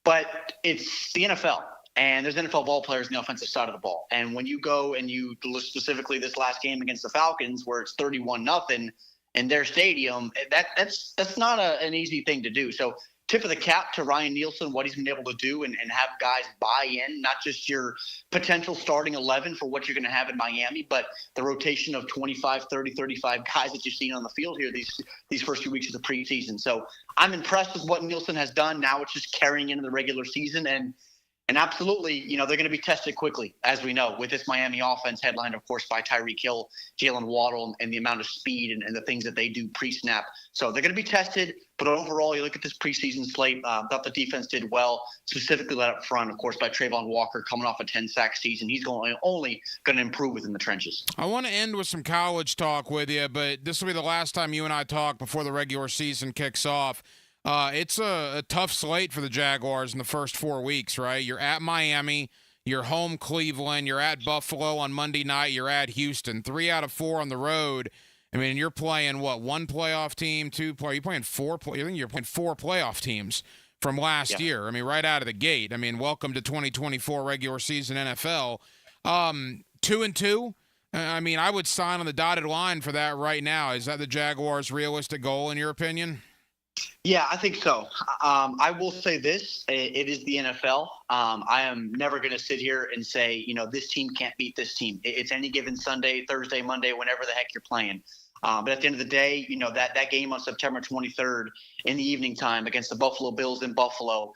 But it's the NFL, and there's NFL ball players on the offensive side of the ball. And when you go and you look specifically this last game against the Falcons, where it's 31-0 in their stadium, that's not an easy thing to do. So tip of the cap to Ryan Nielsen, what he's been able to do and have guys buy in, not just your potential starting 11 for what you're going to have in Miami, but the rotation of 25, 30, 35 guys that you've seen on the field here these first few weeks of the preseason. So I'm impressed with what Nielsen has done. Now it's just carrying into the regular season. And absolutely, they're going to be tested quickly, as we know, with this Miami offense headlined, of course, by Tyreek Hill, Jalen Waddle, and the amount of speed and the things that they do pre-snap. So they're going to be tested. But overall, you look at this preseason slate, thought the defense did well, specifically led up front, of course, by Trayvon Walker coming off a 10-sack season. He's only going to improve within the trenches. I want to end with some college talk with you, but this will be the last time you and I talk before the regular season kicks off. It's a tough slate for the Jaguars in the first 4 weeks, right? You're at Miami, you're home Cleveland, you're at Buffalo on Monday night, you're at Houston. 3 out of 4 on the road. I mean, you're playing, one playoff team, you're playing 4 playoff teams from last year. I mean, right out of the gate. I mean, welcome to 2024 regular season NFL. 2-2. I mean, I would sign on the dotted line for that right now. Is that the Jaguars' realistic goal in your opinion? Yeah, I think so. I will say this. It is the NFL. I am never going to sit here and say, this team can't beat this team. It's any given Sunday, Thursday, Monday, whenever the heck you're playing. But at the end of the day, that game on September 23rd in the evening time against the Buffalo Bills in Buffalo,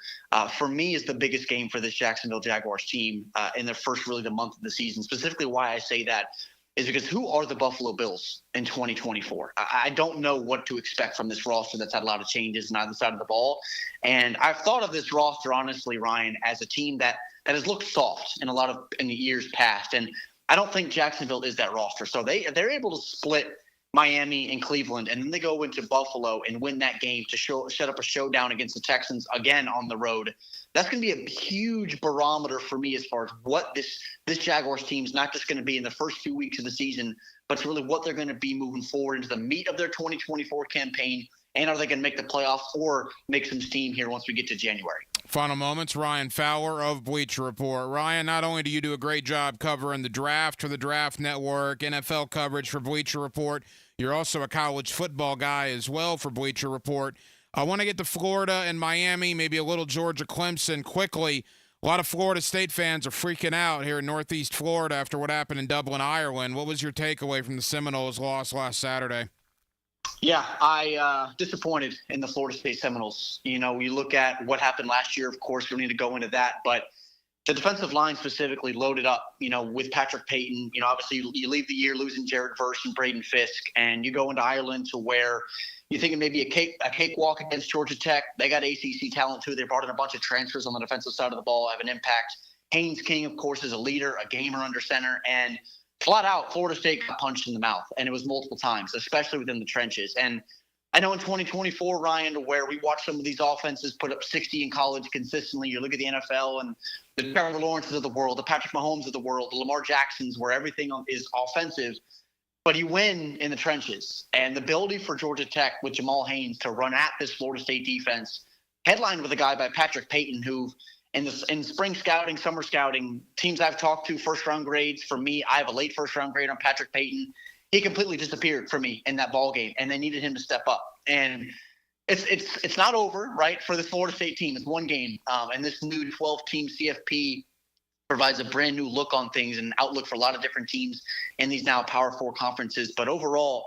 for me is the biggest game for this Jacksonville Jaguars team in their first really the month of the season. Specifically why I say that is because who are the Buffalo Bills in 2024? I don't know what to expect from this roster that's had a lot of changes on either side of the ball. And I've thought of this roster, honestly, Ryan, as a team that has looked soft in the years past. And I don't think Jacksonville is that roster. So they're able to split Miami and Cleveland, and then they go into Buffalo and win that game to set up a showdown against the Texans again on the road. That's going to be a huge barometer for me as far as what this Jaguars team is not just going to be in the first few weeks of the season, but it's really what they're going to be moving forward into the meat of their 2024 campaign. And are they going to make the playoffs or make some steam here once we get to January? Final moments, Ryan Fowler of Bleacher Report. Ryan, not only do you do a great job covering the draft for the Draft Network, NFL coverage for Bleacher Report, you're also a college football guy as well for Bleacher Report. I want to get to Florida and Miami, maybe a little Georgia Clemson quickly. A lot of Florida State fans are freaking out here in Northeast Florida after what happened in Dublin, Ireland. What was your takeaway from the Seminoles' loss last Saturday? Yeah, I disappointed in the Florida State Seminoles. You look at what happened last year. Of course, we don't need to go into that, but the defensive line specifically loaded up, with Patrick Payton. Obviously you leave the year losing Jared Verse and Braden Fisk, and you go into Ireland to where you're thinking maybe a cakewalk against Georgia Tech. They got ACC talent too. They brought in a bunch of transfers on the defensive side of the ball, have an impact. Haynes King, of course, is a leader, a gamer under center, and flat out, Florida State got punched in the mouth, and it was multiple times, especially within the trenches. And I know in 2024, Ryan, where we watch some of these offenses put up 60 in college consistently, you look at the NFL and the Trevor Lawrences of the world, the Patrick Mahomes of the world, the Lamar Jacksons, where everything is offensive, but you win in the trenches. And the ability for Georgia Tech with Jamal Haynes to run at this Florida State defense, headlined with a guy by Patrick Payton, who in spring scouting, summer scouting, teams I've talked to, first-round grades. For me, I have a late first-round grade on Patrick Payton. He completely disappeared for me in that ball game, and they needed him to step up. And it's not over, right, for the Florida State team. It's one game, and this new 12-team CFP provides a brand new look on things and outlook for a lot of different teams in these now Power 4 conferences. But overall,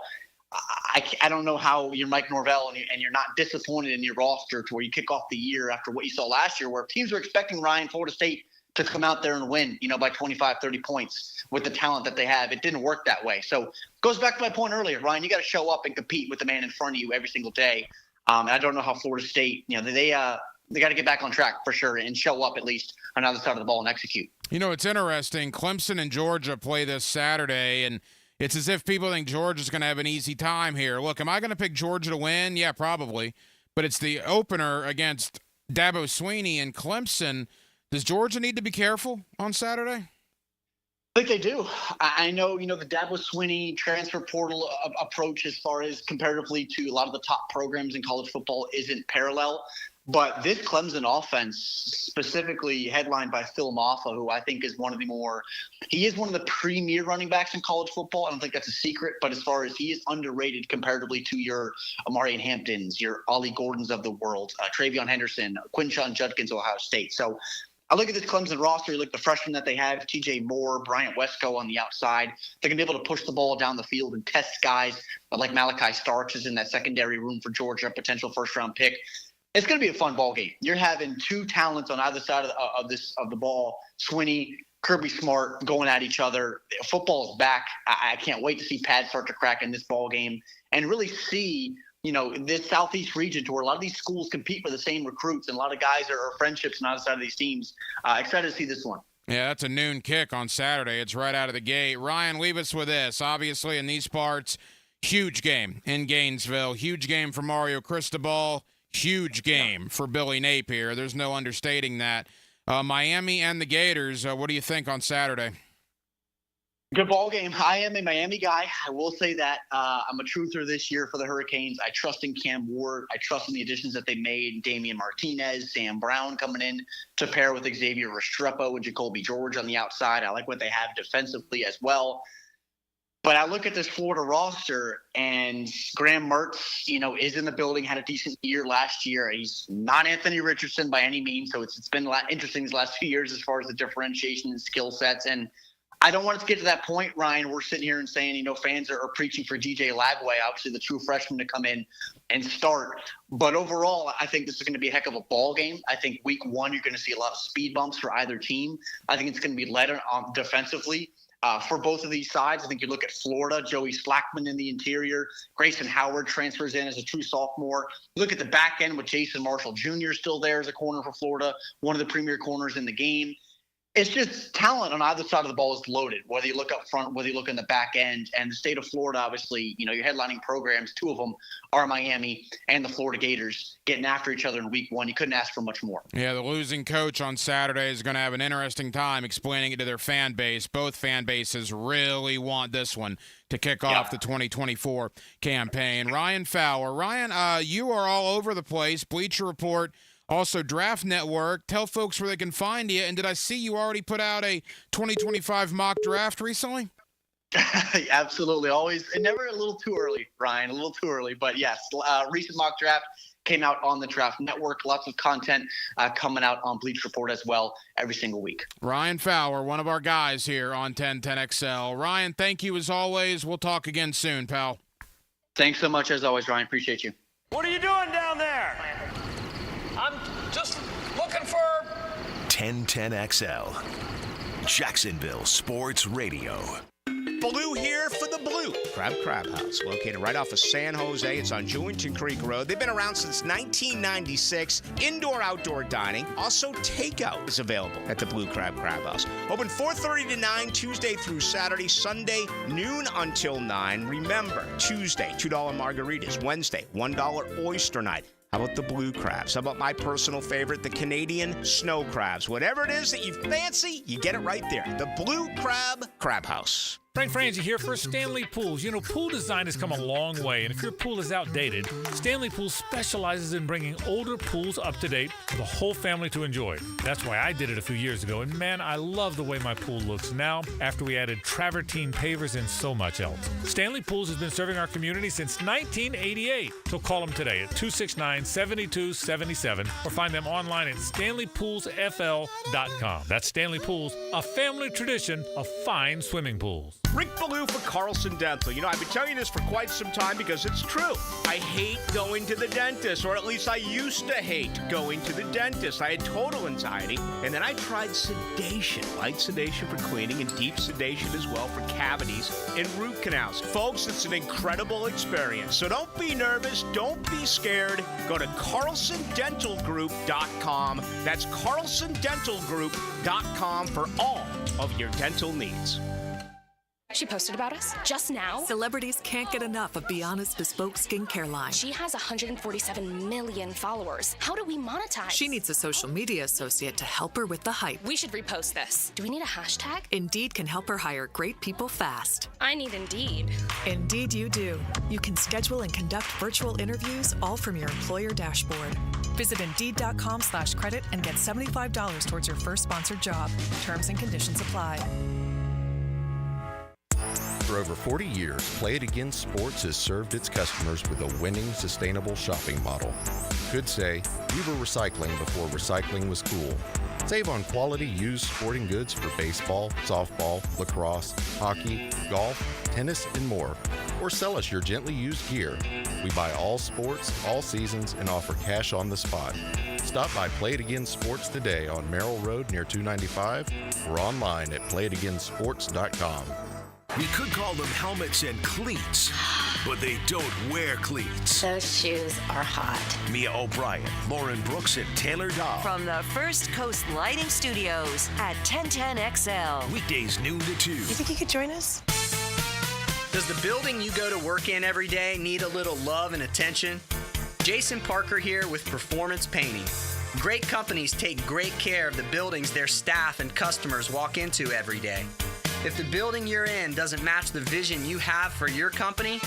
I don't know how you're Mike Norvell and you're not disappointed in your roster to where you kick off the year after what you saw last year, where teams were expecting Florida State to come out there and win, by 25, 30 points with the talent that they have. It didn't work that way. So it goes back to my point earlier, Ryan, you got to show up and compete with the man in front of you every single day. And I don't know how Florida State, they got to get back on track for sure and show up at least on the other side of the ball and execute. It's interesting. Clemson and Georgia play this Saturday, and it's as if people think Georgia's going to have an easy time here. Look, am I going to pick Georgia to win? Yeah, probably. But it's the opener against Dabo Swinney and Clemson. Does Georgia need to be careful on Saturday? I think they do. I know, the Dabo Swinney transfer portal approach as far as comparatively to a lot of the top programs in college football isn't parallel. But this Clemson offense, specifically headlined by Phil Maffa, who I think is one of the premier running backs in college football. I don't think that's a secret, but as far as he is underrated comparatively to your Amarian Hamptons, your Ollie Gordons of the world, Travion Henderson, Quinshon Judkins, Ohio State. So I look at this Clemson roster, you look at the freshmen that they have, TJ Moore, Bryant Wesco on the outside. They're going to be able to push the ball down the field and test guys like Malachi Starks is in that secondary room for Georgia, potential first-round pick. It's going to be a fun ball game. You're having two talents on either side of the ball, Swinney, Kirby Smart, going at each other. Football is back. I can't wait to see pads start to crack in this ball game and really see, this Southeast region to where a lot of these schools compete for the same recruits and a lot of guys are friendships on either side of these teams. Excited to see this one. Yeah, that's a noon kick on Saturday. It's right out of the gate. Ryan, leave us with this. Obviously, in these parts, huge game in Gainesville. Huge game for Mario Cristobal. Huge game for Billy Napier. There's no understating that. Miami and the Gators, what do you think on Saturday? Good ball game. I am a Miami guy. I will say that I'm a truther this year for the Hurricanes. I trust in Cam Ward. I trust in the additions that they made. Damian Martinez, Sam Brown coming in to pair with Xavier Restrepo and Jacoby George on the outside. I like what they have defensively as well. But I look at this Florida roster, and Graham Mertz, is in the building, had a decent year last year. He's not Anthony Richardson by any means, so it's been a lot interesting these last few years as far as the differentiation and skill sets. And I don't want it to get to that point, Ryan. We're sitting here and saying, fans are preaching for DJ Lagway, obviously the true freshman, to come in and start. But overall, I think this is going to be a heck of a ball game. I think week one, you're going to see a lot of speed bumps for either team. I think it's going to be led on defensively. For both of these sides, I think you look at Florida, Joey Slackman in the interior. Grayson Howard transfers in as a true sophomore. Look at the back end with Jason Marshall Jr. still there as a corner for Florida, one of the premier corners in the game. It's just talent on either side of the ball is loaded, whether you look up front, whether you look in the back end. And the state of Florida, obviously, your headlining programs, two of them are Miami and the Florida Gators, getting after each other in week one. You couldn't ask for much more. Yeah, the losing coach on Saturday is going to have an interesting time explaining it to their fan base. Both fan bases really want this one to kick off the 2024 campaign. Ryan Fowler. Ryan, you are all over the place. Bleacher Report, also Draft Network. Tell folks where they can find you. And did I see you already put out a 2025 mock draft recently? Absolutely. Always. And never a little too early, Ryan. A little too early. But yes, recent mock draft came out on the Draft Network. Lots of content coming out on Bleach Report as well every single week. Ryan Fowler, one of our guys here on 1010XL. Ryan, thank you as always. We'll talk again soon, pal. Thanks so much as always, Ryan. Appreciate you. What are you doing down there? I'm just looking for 1010XL, Jacksonville Sports Radio. Ballou here for the Blue Crab House, located right off of San Jose. It's on Jewington Creek Road. They've been around since 1996. Indoor-outdoor dining. Also, takeout is available at the Blue Crab House. Open 4:30 to 9, Tuesday through Saturday. Sunday, noon until 9. Remember, Tuesday, $2 margaritas. Wednesday, $1 oyster night. How about the blue crabs? How about my personal favorite, the Canadian snow crabs? Whatever it is that you fancy, you get it right there. The Blue Crab House. Frank Frangie here for Stanley Pools. Pool design has come a long way, and if your pool is outdated, Stanley Pools specializes in bringing older pools up to date for the whole family to enjoy. That's why I did it a few years ago, and man, I love the way my pool looks now after we added travertine pavers and so much else. Stanley Pools has been serving our community since 1988, so call them today at 269-7277 or find them online at stanleypoolsfl.com. That's Stanley Pools, a family tradition of fine swimming pools. Rick Ballou for Carlson Dental. I've been telling you this for quite some time because it's true. I hate going to the dentist, or at least I used to hate going to the dentist. I had total anxiety, and then I tried sedation. Light sedation for cleaning and deep sedation as well for cavities and root canals. Folks, it's an incredible experience. So don't be nervous. Don't be scared. Go to carlsondentalgroup.com. That's carlsondentalgroup.com for all of your dental needs. She posted about us just now. Celebrities can't get enough of Be Honest Bespoke skincare line. She has 147 million followers. How do we monetize? She needs a social media associate to help her with the hype. We should repost this. Do we need a hashtag? Indeed can help her hire great people fast. I need Indeed. Indeed you do. You can schedule and conduct virtual interviews all from your employer dashboard. Visit Indeed.com/credit and get $75 towards your first sponsored job. Terms and conditions apply. For over 40 years, Play It Again Sports has served its customers with a winning, sustainable shopping model. Could say, we were recycling before recycling was cool. Save on quality used sporting goods for baseball, softball, lacrosse, hockey, golf, tennis, and more. Or sell us your gently used gear. We buy all sports, all seasons, and offer cash on the spot. Stop by Play It Again Sports today on Merrill Road near 295 or online at playitagainsports.com. We could call them helmets and cleats, but they don't wear cleats. Those shoes are hot. Mia O'Brien, Lauren Brooks, and Taylor Dahl. From the First Coast Lighting Studios at 1010XL. Weekdays noon to 2. You think you could join us? Does the building you go to work in every day need a little love and attention? Jason Parker here with Performance Painting. Great companies take great care of the buildings their staff and customers walk into every day. If the building you're in doesn't match the vision you have for your company,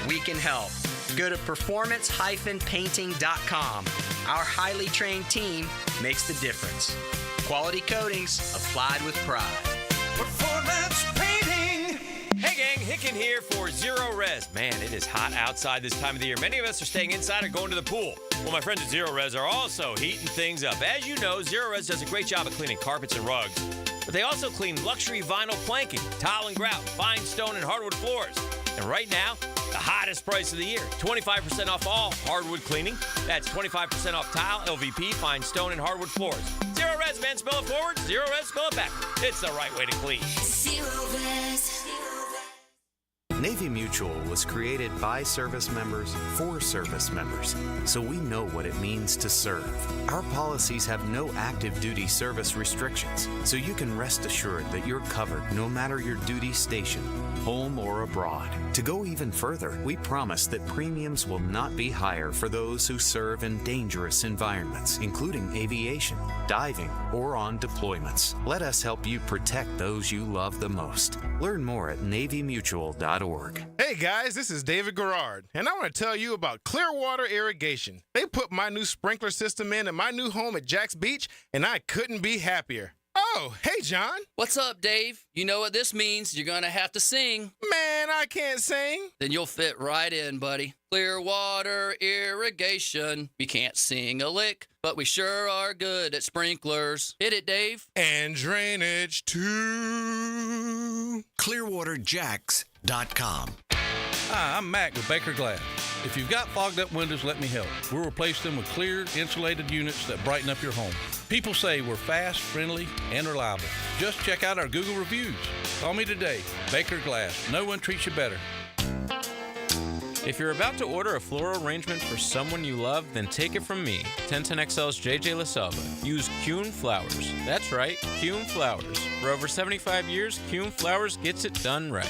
we can help. Go to performance-painting.com. Our highly trained team makes the difference. Quality coatings applied with pride. Performance Painting. Hey gang, Hicken here for Zero Res. Man, it is hot outside this time of the year. Many of us are staying inside or going to the pool. Well, my friends at Zero Res are also heating things up. As you know, Zero Res does a great job of cleaning carpets and rugs. But they also clean luxury vinyl planking, tile and grout, fine stone and hardwood floors. And right now, the hottest price of the year, 25% off all hardwood cleaning. That's 25% off tile, LVP, fine stone, and hardwood floors. Zero res, man. Spell it forward. Zero res, spell it back. It's the right way to clean. Zero res. Navy Mutual was created by service members for service members, so we know what it means to serve. Our policies have no active duty service restrictions, so you can rest assured that you're covered no matter your duty station, home or abroad. To go even further, we promise that premiums will not be higher for those who serve in dangerous environments, including aviation, diving, or on deployments. Let us help you protect those you love the most. Learn more at NavyMutual.org. Hey guys, this is David Garrard, and I want to tell you about Clearwater Irrigation. They put my new sprinkler system in at my new home at Jack's Beach, and I couldn't be happier. Oh, hey, John. What's up, Dave? You know what this means. You're going to have to sing. Man, I can't sing. Then you'll fit right in, buddy. Clearwater Irrigation. We can't sing a lick, but we sure are good at sprinklers. Hit it, Dave. And drainage, too. ClearwaterJacks.com. Hi, I'm Mac with Baker Glass. If you've got fogged up windows, let me help. We'll replace them with clear, insulated units that brighten up your home. People say we're fast, friendly, and reliable. Just check out our Google reviews. Call me today. Baker Glass. No one treats you better. If you're about to order a floral arrangement for someone you love, then take it from me, 1010XL's JJ LaSalva. Use Kuhn Flowers. That's right, Kuhn Flowers. For over 75 years, Kuhn Flowers gets it done right.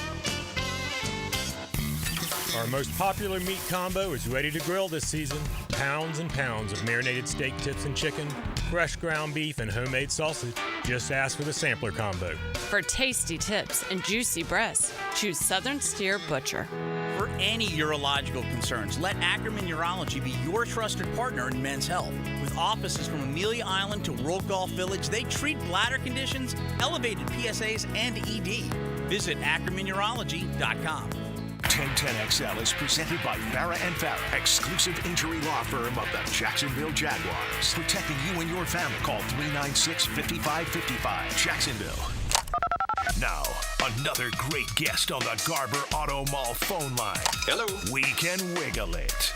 Our most popular meat combo is ready to grill this season. Pounds and pounds of marinated steak tips and chicken, fresh ground beef, and homemade sausage. Just ask for the sampler combo. For tasty tips and juicy breasts, choose Southern Steer Butcher. For any urological concerns, let Ackerman Urology be your trusted partner in men's health. With offices from Amelia Island to World Golf Village, they treat bladder conditions, elevated PSAs, and ED. Visit AckermanUrology.com. 1010XL is presented by Farah & Farah, exclusive injury law firm of the Jacksonville Jaguars. Protecting you and your family. Call 396-5555. Jacksonville. Now, another great guest on the Garber Auto Mall phone line. Hello. We can wiggle it.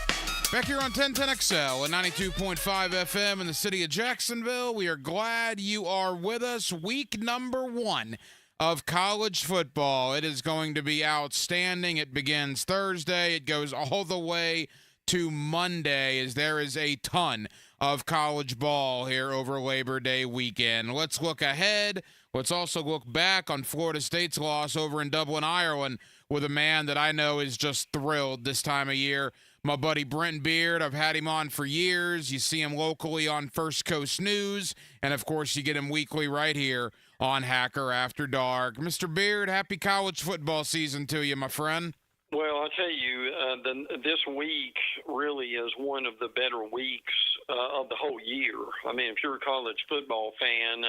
Back here on 1010XL and 92.5 FM in the city of Jacksonville. We are glad you are with us. Week number 1 of college football. It is going to be outstanding. It begins Thursday. It goes all the way to Monday, as there is a ton of college ball here over Labor Day weekend. Let's look ahead. Let's also look back on Florida State's loss over in Dublin, Ireland, with a man that I know is just thrilled this time of year. My buddy Brent Beard, I've had him on for years. You see him locally on First Coast News, and of course you get him weekly right here on Hacker After Dark. Mr. Beard, happy college football season to you, my friend. Well, I'll tell you, this week really is one of the better weeks of the whole year. I mean, if you're a college football fan,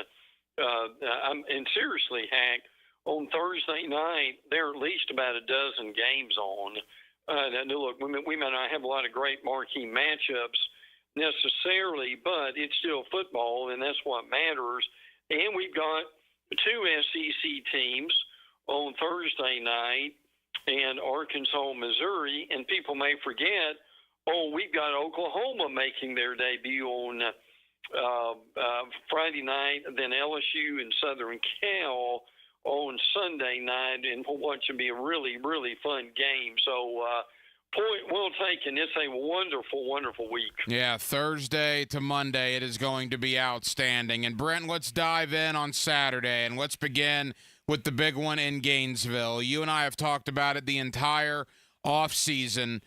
and seriously, Hack, on Thursday night, there are at least about a dozen games on. Look, we may not have a lot of great marquee matchups necessarily, but it's still football, and that's what matters. And we've got 2 SEC teams on Thursday night, and Arkansas, Missouri, and people may forget, we've got Oklahoma making their debut on Friday night, then LSU and Southern Cal on Sunday night, and what should be a really, really fun game. So, point well taken. It's a wonderful, wonderful week. Yeah, Thursday to Monday, it is going to be outstanding. And, Brent, let's dive in on Saturday, and let's begin with the big one in Gainesville. You and I have talked about it the entire offseason.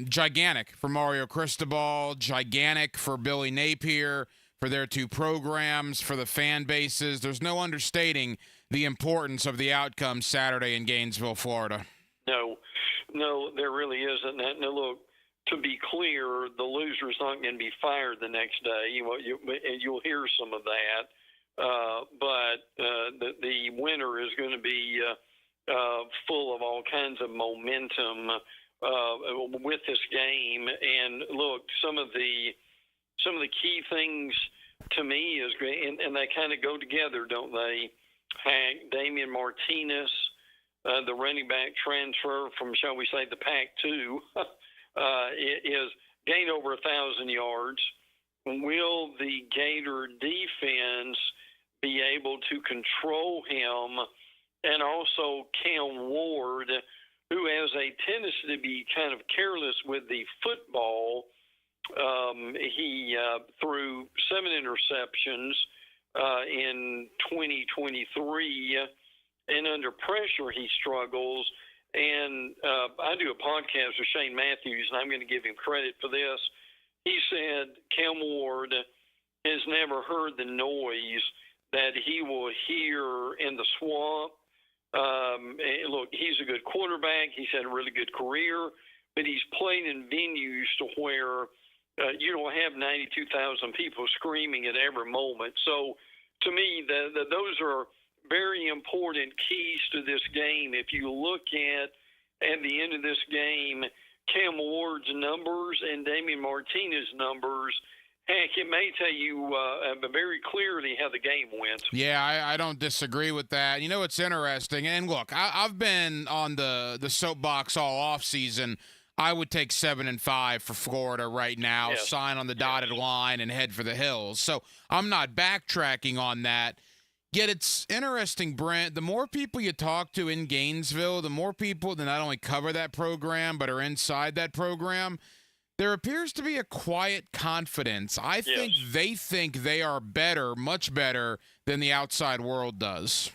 Gigantic for Mario Cristobal, gigantic for Billy Napier, for their 2 programs, for the fan bases. There's no understating the importance of the outcome Saturday in Gainesville, Florida. No, there really isn't. Now, look, to be clear, the loser's not going to be fired the next day. You'll hear some of that. But the winner is going to be full of all kinds of momentum with this game. And look, some of the key things to me is great, and they kind of go together, don't they? Hack, Damian Martinez, the running back transfer from, shall we say, the Pac-2, is gained over 1,000 yards. Will the Gator defense be able to control him? And also Cam Ward, who has a tendency to be kind of careless with the football. He threw 7 interceptions in 2023, and under pressure he struggles. And I do a podcast with Shane Matthews, and I'm going to give him credit for this. He said Cam Ward has never heard the noise that he will hear in the swamp. Look, he's a good quarterback. He's had a really good career, but he's played in venues to where you don't have 92,000 people screaming at every moment. So to me, those are very important keys to this game. If you look at the end of this game, Cam Ward's numbers and Damian Martinez's numbers, heck, it may tell you very clearly how the game went. Yeah, I don't disagree with that. You know, it's interesting. And look, I've been on the soapbox all off season. I would take 7-5 for Florida right now, Yes. sign on the dotted line, and head for the hills. So I'm not backtracking on that. Yet it's interesting, Brent, the more people you talk to in Gainesville, the more people that not only cover that program but are inside that program, there appears to be a quiet confidence. I think they are better, much better, than the outside world does.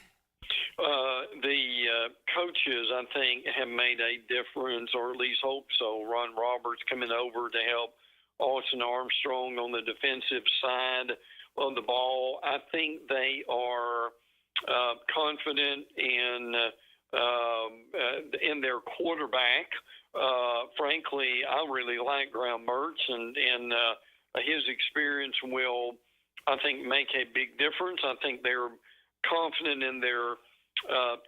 The coaches, I think, have made a difference, or at least hope so. Ron Roberts coming over to help Austin Armstrong on the defensive side of the ball. I think they are confident in their quarterback. Frankly, I really like Graham Mertz, and his experience will, I think, make a big difference. I think they're confident in their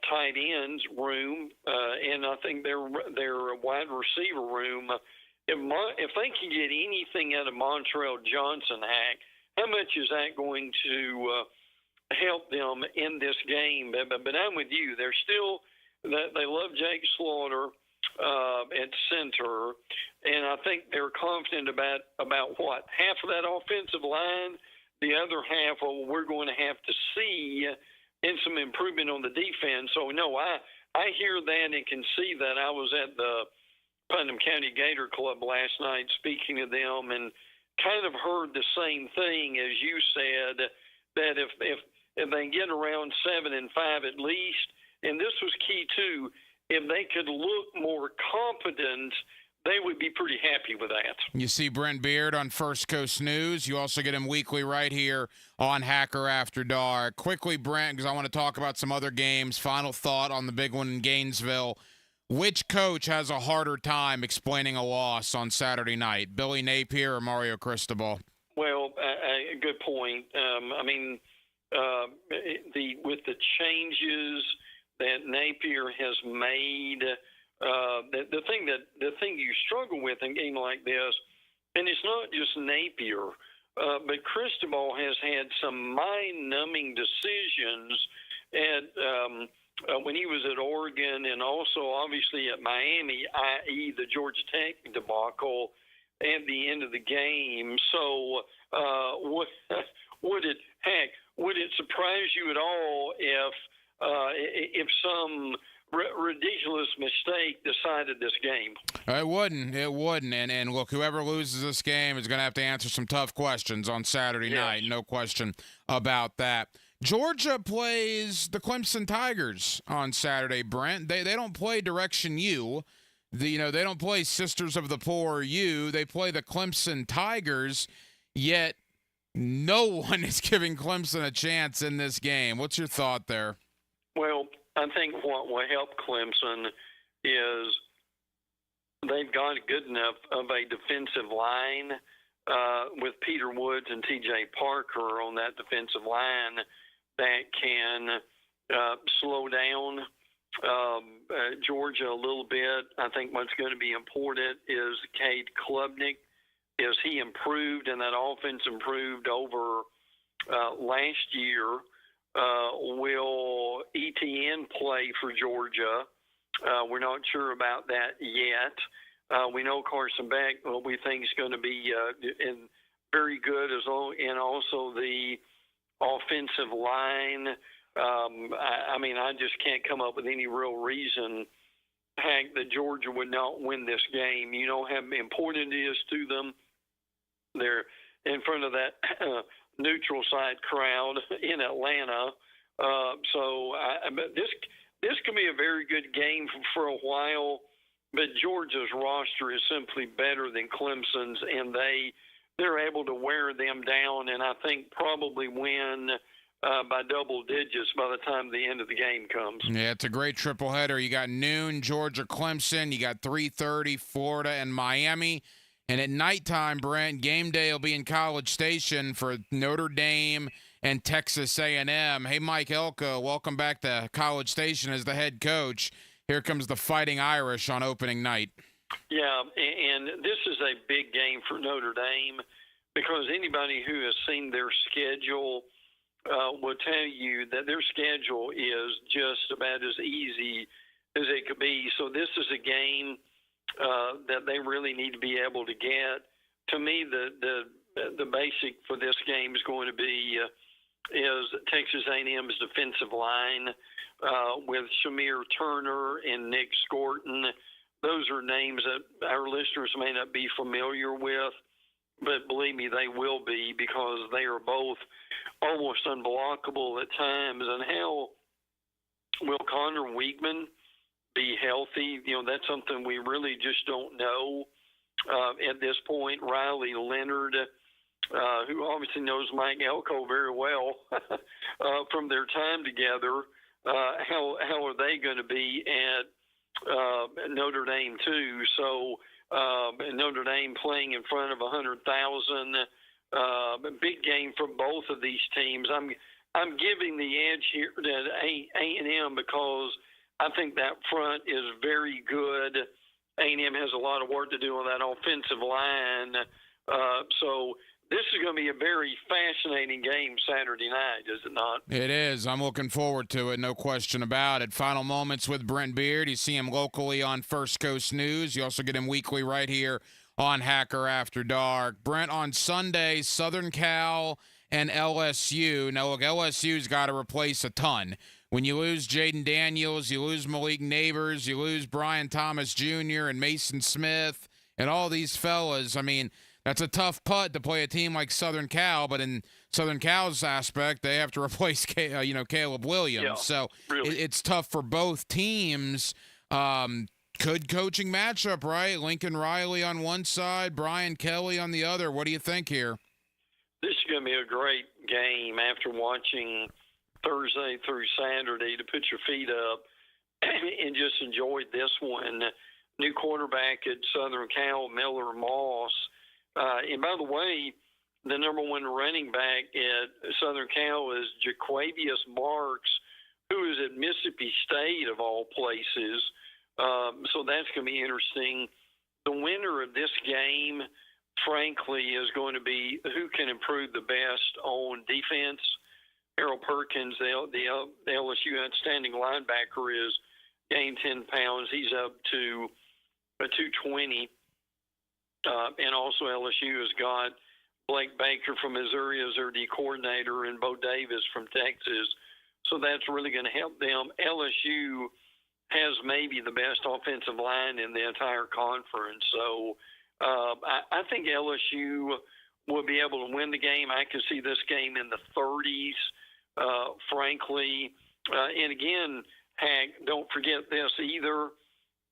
tight ends room, and I think their wide receiver room. If they can get anything out of Montrell Johnson, Hack, how much is that going to help them in this game? But I'm with you. They're still they love Jake Slaughter at center, and I think they're confident about what, half of that offensive line. The other half, we're going to have to see in some improvement on the defense. So no, I hear that and can see that. I was at the Putnam County Gator Club last night speaking to them, and kind of heard the same thing as you said, that if they get around 7-5 at least, and this was key too, if they could look more competent, they would be pretty happy with that. You see Brent Beard on First Coast News. You also get him weekly right here on Hacker After Dark. Quickly, Brent, because I want to talk about some other games. Final thought on the big one in Gainesville. Which coach has a harder time explaining a loss on Saturday night, Billy Napier or Mario Cristobal? Well, good point. With the changes that Napier has made, the thing you struggle with in a game like this, and it's not just Napier, but Cristobal has had some mind-numbing decisions when he was at Oregon, and also obviously at Miami, i.e. the Georgia Tech debacle at the end of the game. So would it surprise you at all if some ridiculous mistake decided this game? It wouldn't. And look, whoever loses this game is going to have to answer some tough questions on Saturday night. No question about that. Georgia plays the Clemson Tigers on Saturday, Brent. They don't play Direction U. They don't play Sisters of the Poor U. They play the Clemson Tigers, yet no one is giving Clemson a chance in this game. What's your thought there? Well, I think what will help Clemson is they've got good enough of a defensive line with Peter Woods and T.J. Parker on that defensive line that can slow down Georgia a little bit. I think what's going to be important is Cade Klubnik. Is he improved and that offense improved over last year. Will ETN play for Georgia? We're not sure about that yet. We know Carson Beck, we think, is going to be very good, and also the offensive line. I just can't come up with any real reason, Hank, that Georgia would not win this game. You know how important it is to them. They're in front of that neutral side crowd in Atlanta. This could be a very good game for a while, but Georgia's roster is simply better than Clemson's, and they're able to wear them down, and I think probably win by double digits by the time the end of the game comes. Yeah, it's a great triple header. You got noon, Georgia, Clemson. You got 3:30, Florida and Miami. And at nighttime, Brent, game day will be in College Station for Notre Dame and Texas A&M. Hey, Mike Elko, welcome back to College Station as the head coach. Here comes the Fighting Irish on opening night. Yeah, and this is a big game for Notre Dame because anybody who has seen their schedule will tell you that their schedule is just about as easy as it could be. So this is a game that they really need to be able to get. To me, the basic for this game is going to be is Texas A&M's defensive line with Shamir Turner and Nick Scorton. Those are names that our listeners may not be familiar with, but believe me, they will be because they are both almost unblockable at times. And how will Connor Weigman be healthy? That's something we really just don't know at this point. Riley Leonard, who obviously knows Mike Elko very well from their time together, how are they going to be at Notre Dame too? So Notre Dame playing in front of 100,000, big game for both of these teams. I'm giving the edge here to A&M because I think that front is very good. A&M has a lot of work to do on that offensive line. So this is going to be a very fascinating game Saturday night, is it not? It is. I'm looking forward to it, no question about it. Final moments with Brent Beard. You see him locally on First Coast News. You also get him weekly right here on Hacker After Dark. Brent, on Sunday, Southern Cal and LSU. Now, look, LSU's got to replace a ton. When you lose Jaden Daniels, you lose Malik Neighbors, you lose Brian Thomas Jr. and Mason Smith and all these fellas. I mean, that's a tough putt to play a team like Southern Cal, but in Southern Cal's aspect, they have to replace Caleb Williams. Yeah, so really. it's tough for both teams. Good coaching matchup, right? Lincoln Riley on one side, Brian Kelly on the other. What do you think here? This is going to be a great game after watching Thursday through Saturday to put your feet up and just enjoy this one. New quarterback at Southern Cal, Miller Moss. And by the way, the number one running back at Southern Cal is Jaquavius Marks, who is at Mississippi State of all places. So that's going to be interesting. The winner of this game, frankly, is going to be who can improve the best on defense. Harold Perkins, the LSU outstanding linebacker, is gained 10 pounds. He's up to 220. And also LSU has got Blake Baker from Missouri as their D coordinator and Bo Davis from Texas. So that's really going to help them. LSU has maybe the best offensive line in the entire conference. So I think LSU will be able to win the game. I can see this game in the 30s, frankly. And again, Hank, don't forget this either.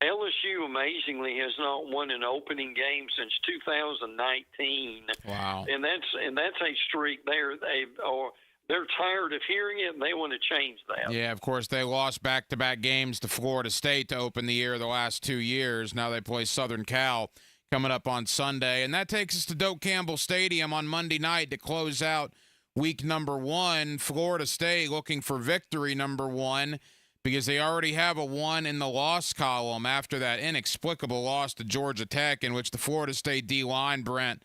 LSU amazingly has not won an opening game since 2019. Wow! And that's a streak. They're tired of hearing it, and they want to change that. Yeah, of course, they lost back-to-back games to Florida State to open the year the last 2 years. Now they play Southern Cal coming up on Sunday. And that takes us to Doak Campbell Stadium on Monday night to close out week number 1. Florida State looking for victory number 1 because they already have a 1 in the loss column after that inexplicable loss to Georgia Tech, in which the Florida State D-line, Brent,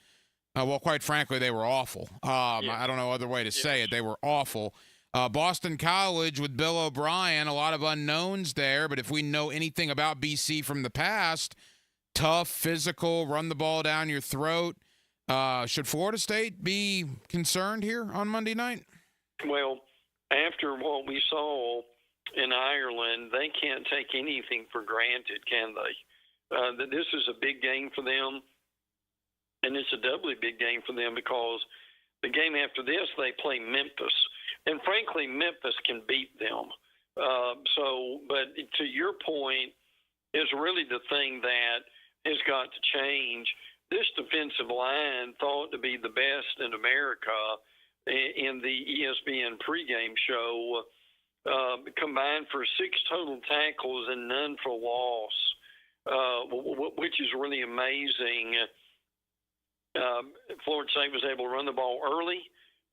Well, quite frankly, they were awful. I don't know other way to say it. They were awful. Boston College with Bill O'Brien, a lot of unknowns there, but if we know anything about BC from the past, tough, physical, run the ball down your throat. Should Florida State be concerned here on Monday night? Well, after what we saw in Ireland, they can't take anything for granted, can they? This is a big game for them, and it's a doubly big game for them because the game after this, they play Memphis. And frankly, Memphis can beat them. But to your point, is really the thing that has got to change. This defensive line, thought to be the best in America in the ESPN pregame show, combined for 6 total tackles and none for loss, which is really amazing. Florida State was able to run the ball early,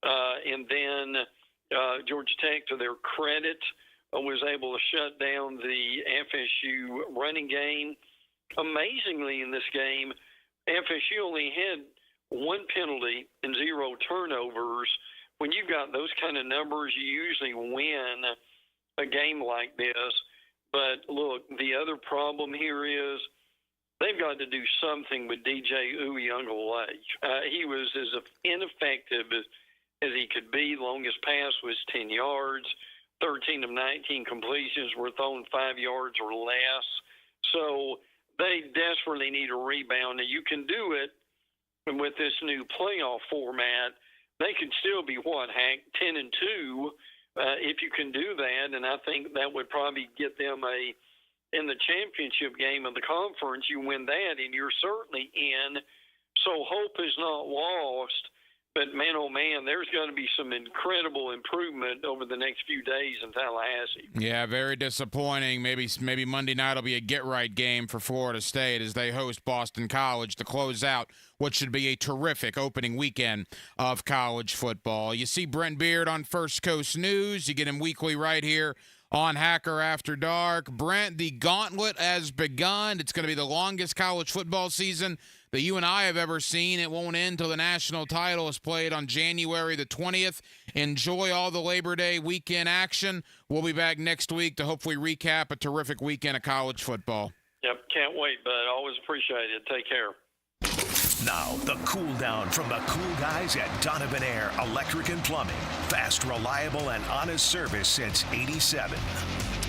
and then Georgia Tech, to their credit, was able to shut down the FSU running game. Amazingly, in this game, FSU only had 1 penalty and 0 turnovers. When you've got those kind of numbers, you usually win a game like this. But look, the other problem here is they've got to do something with DJ Uiagalelei. He was as ineffective as he could be. Longest pass was 10 yards. 13 of 19 completions were thrown 5 yards or less. So they desperately need a rebound. Now, you can do it with this new playoff format. They could still be, 10-2 if you can do that. And I think that would probably get them in the championship game of the conference. You win that, and you're certainly in. So hope is not lost. But, man, oh, man, there's going to be some incredible improvement over the next few days in Tallahassee. Yeah, very disappointing. Maybe Monday night will be a get-right game for Florida State as they host Boston College to close out what should be a terrific opening weekend of college football. You see Brent Beard on First Coast News. You get him weekly right here on Hacker After Dark. Brent, the gauntlet has begun. It's going to be the longest college football season that you and I have ever seen. It won't end until the national title is played on January the 20th. Enjoy all the Labor Day weekend action. We'll be back next week to hopefully recap a terrific weekend of college football. Yep, can't wait, bud. Always appreciate it. Take care. Now, the cool down from the cool guys at Donovan Air Electric and Plumbing. Fast, reliable, and honest service since '87.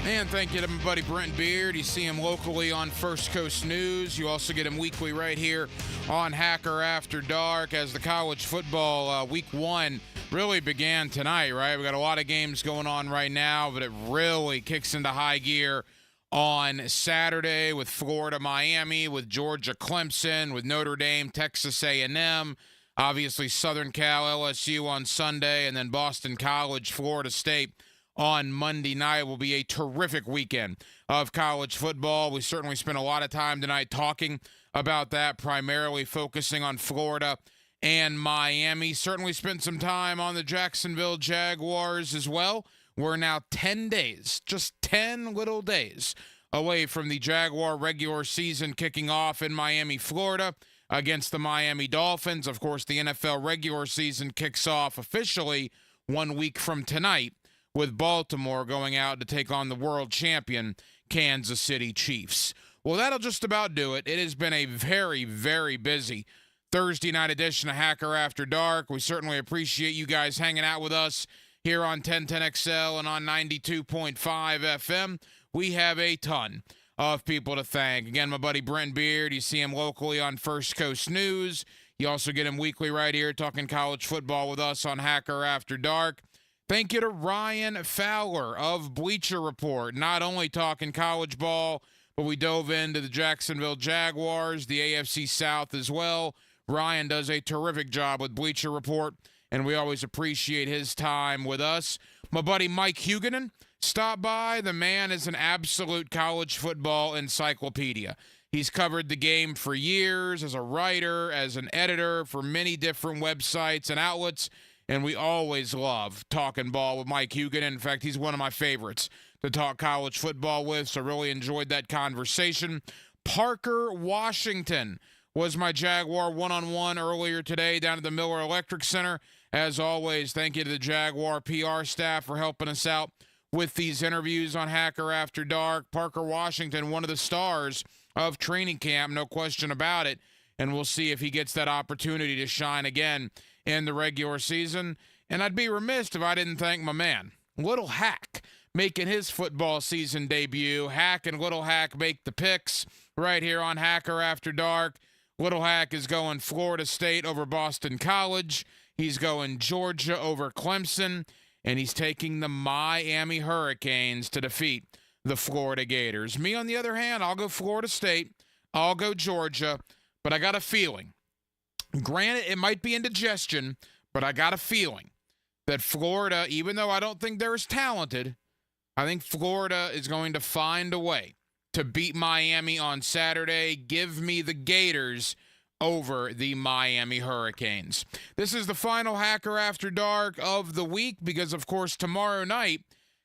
And thank you to my buddy Brent Beard. You see him locally on First Coast News. You also get him weekly right here on Hacker After Dark as the college football week 1 really began tonight, right? We got a lot of games going on right now, but it really kicks into high gear on Saturday with Florida, Miami, with Georgia, Clemson, with Notre Dame, Texas A&M, obviously Southern Cal, LSU on Sunday, and then Boston College, Florida State on Monday night. Will be a terrific weekend of college football. We certainly spent a lot of time tonight talking about that, primarily focusing on Florida and Miami. Certainly spent some time on the Jacksonville Jaguars as well. We're now 10 days, just 10 little days away from the Jaguar regular season kicking off in Miami, Florida against the Miami Dolphins. Of course, the NFL regular season kicks off officially 1 week from tonight with Baltimore going out to take on the world champion Kansas City Chiefs. Well, that'll just about do it. It has been a very, very busy Thursday night edition of Hacker After Dark. We certainly appreciate you guys hanging out with us here on 1010XL and on 92.5 FM. We have a ton of people to thank. Again, my buddy Brent Beard, you see him locally on First Coast News. You also get him weekly right here talking college football with us on Hacker After Dark. Thank you to Ryan Fowler of Bleacher Report, not only talking college ball, but we dove into the Jacksonville Jaguars, the AFC South as well. Ryan does a terrific job with Bleacher Report, and we always appreciate his time with us. My buddy Mike Huguenin stopped by. The man is an absolute college football encyclopedia. He's covered the game for years as a writer, as an editor for many different websites and outlets, and we always love talking ball with Mike Huguenin. In fact, he's one of my favorites to talk college football with, so really enjoyed that conversation. Parker Washington was my Jaguar one-on-one earlier today down at the Miller Electric Center. As always, thank you to the Jaguar PR staff for helping us out with these interviews on Hacker After Dark. Parker Washington, one of the stars of training camp, no question about it. And we'll see if he gets that opportunity to shine again in the regular season. And I'd be remiss if I didn't thank my man, Little Hack, making his football season debut. Hack and Little Hack make the picks right here on Hacker After Dark. Little Hack is going Florida State over Boston College. He's going Georgia over Clemson. And he's taking the Miami Hurricanes to defeat the Florida Gators. Me, on the other hand, I'll go Florida State. I'll go Georgia. But I got a feeling, granted, it might be indigestion, but I got a feeling that Florida, even though I don't think they're as talented, I think Florida is going to find a way to beat Miami on Saturday. Give me the Gators over the Miami Hurricanes. This is the final Hacker After Dark of the week because, of course, tomorrow night,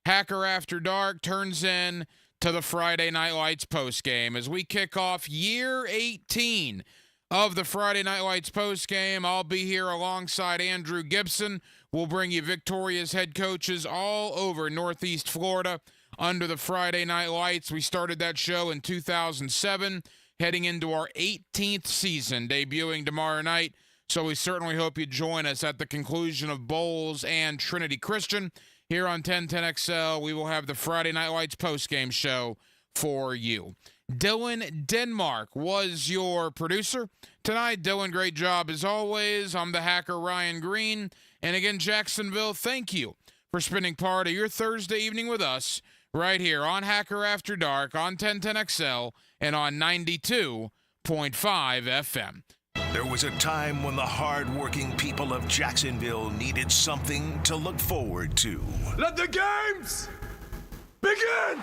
Hacker After Dark turns in to the Friday Night Lights postgame. As we kick off year 18 of the Friday Night Lights postgame, I'll be here alongside Andrew Gibson. We'll bring you Victoria's head coaches all over Northeast Florida under the Friday Night Lights. We started that show in 2007, heading into our 18th season, debuting tomorrow night. So we certainly hope you join us at the conclusion of Bowles and Trinity Christian. Here on 1010XL, we will have the Friday Night Lights postgame show for you. Dylan Denmark was your producer tonight. Dylan, great job as always. I'm the hacker, Ryan Green. And again, Jacksonville, thank you for spending part of your Thursday evening with us right here on Hacker After Dark on 1010XL and on 92.5 FM. There was a time when the hard-working people of Jacksonville needed something to look forward to. Let the games begin!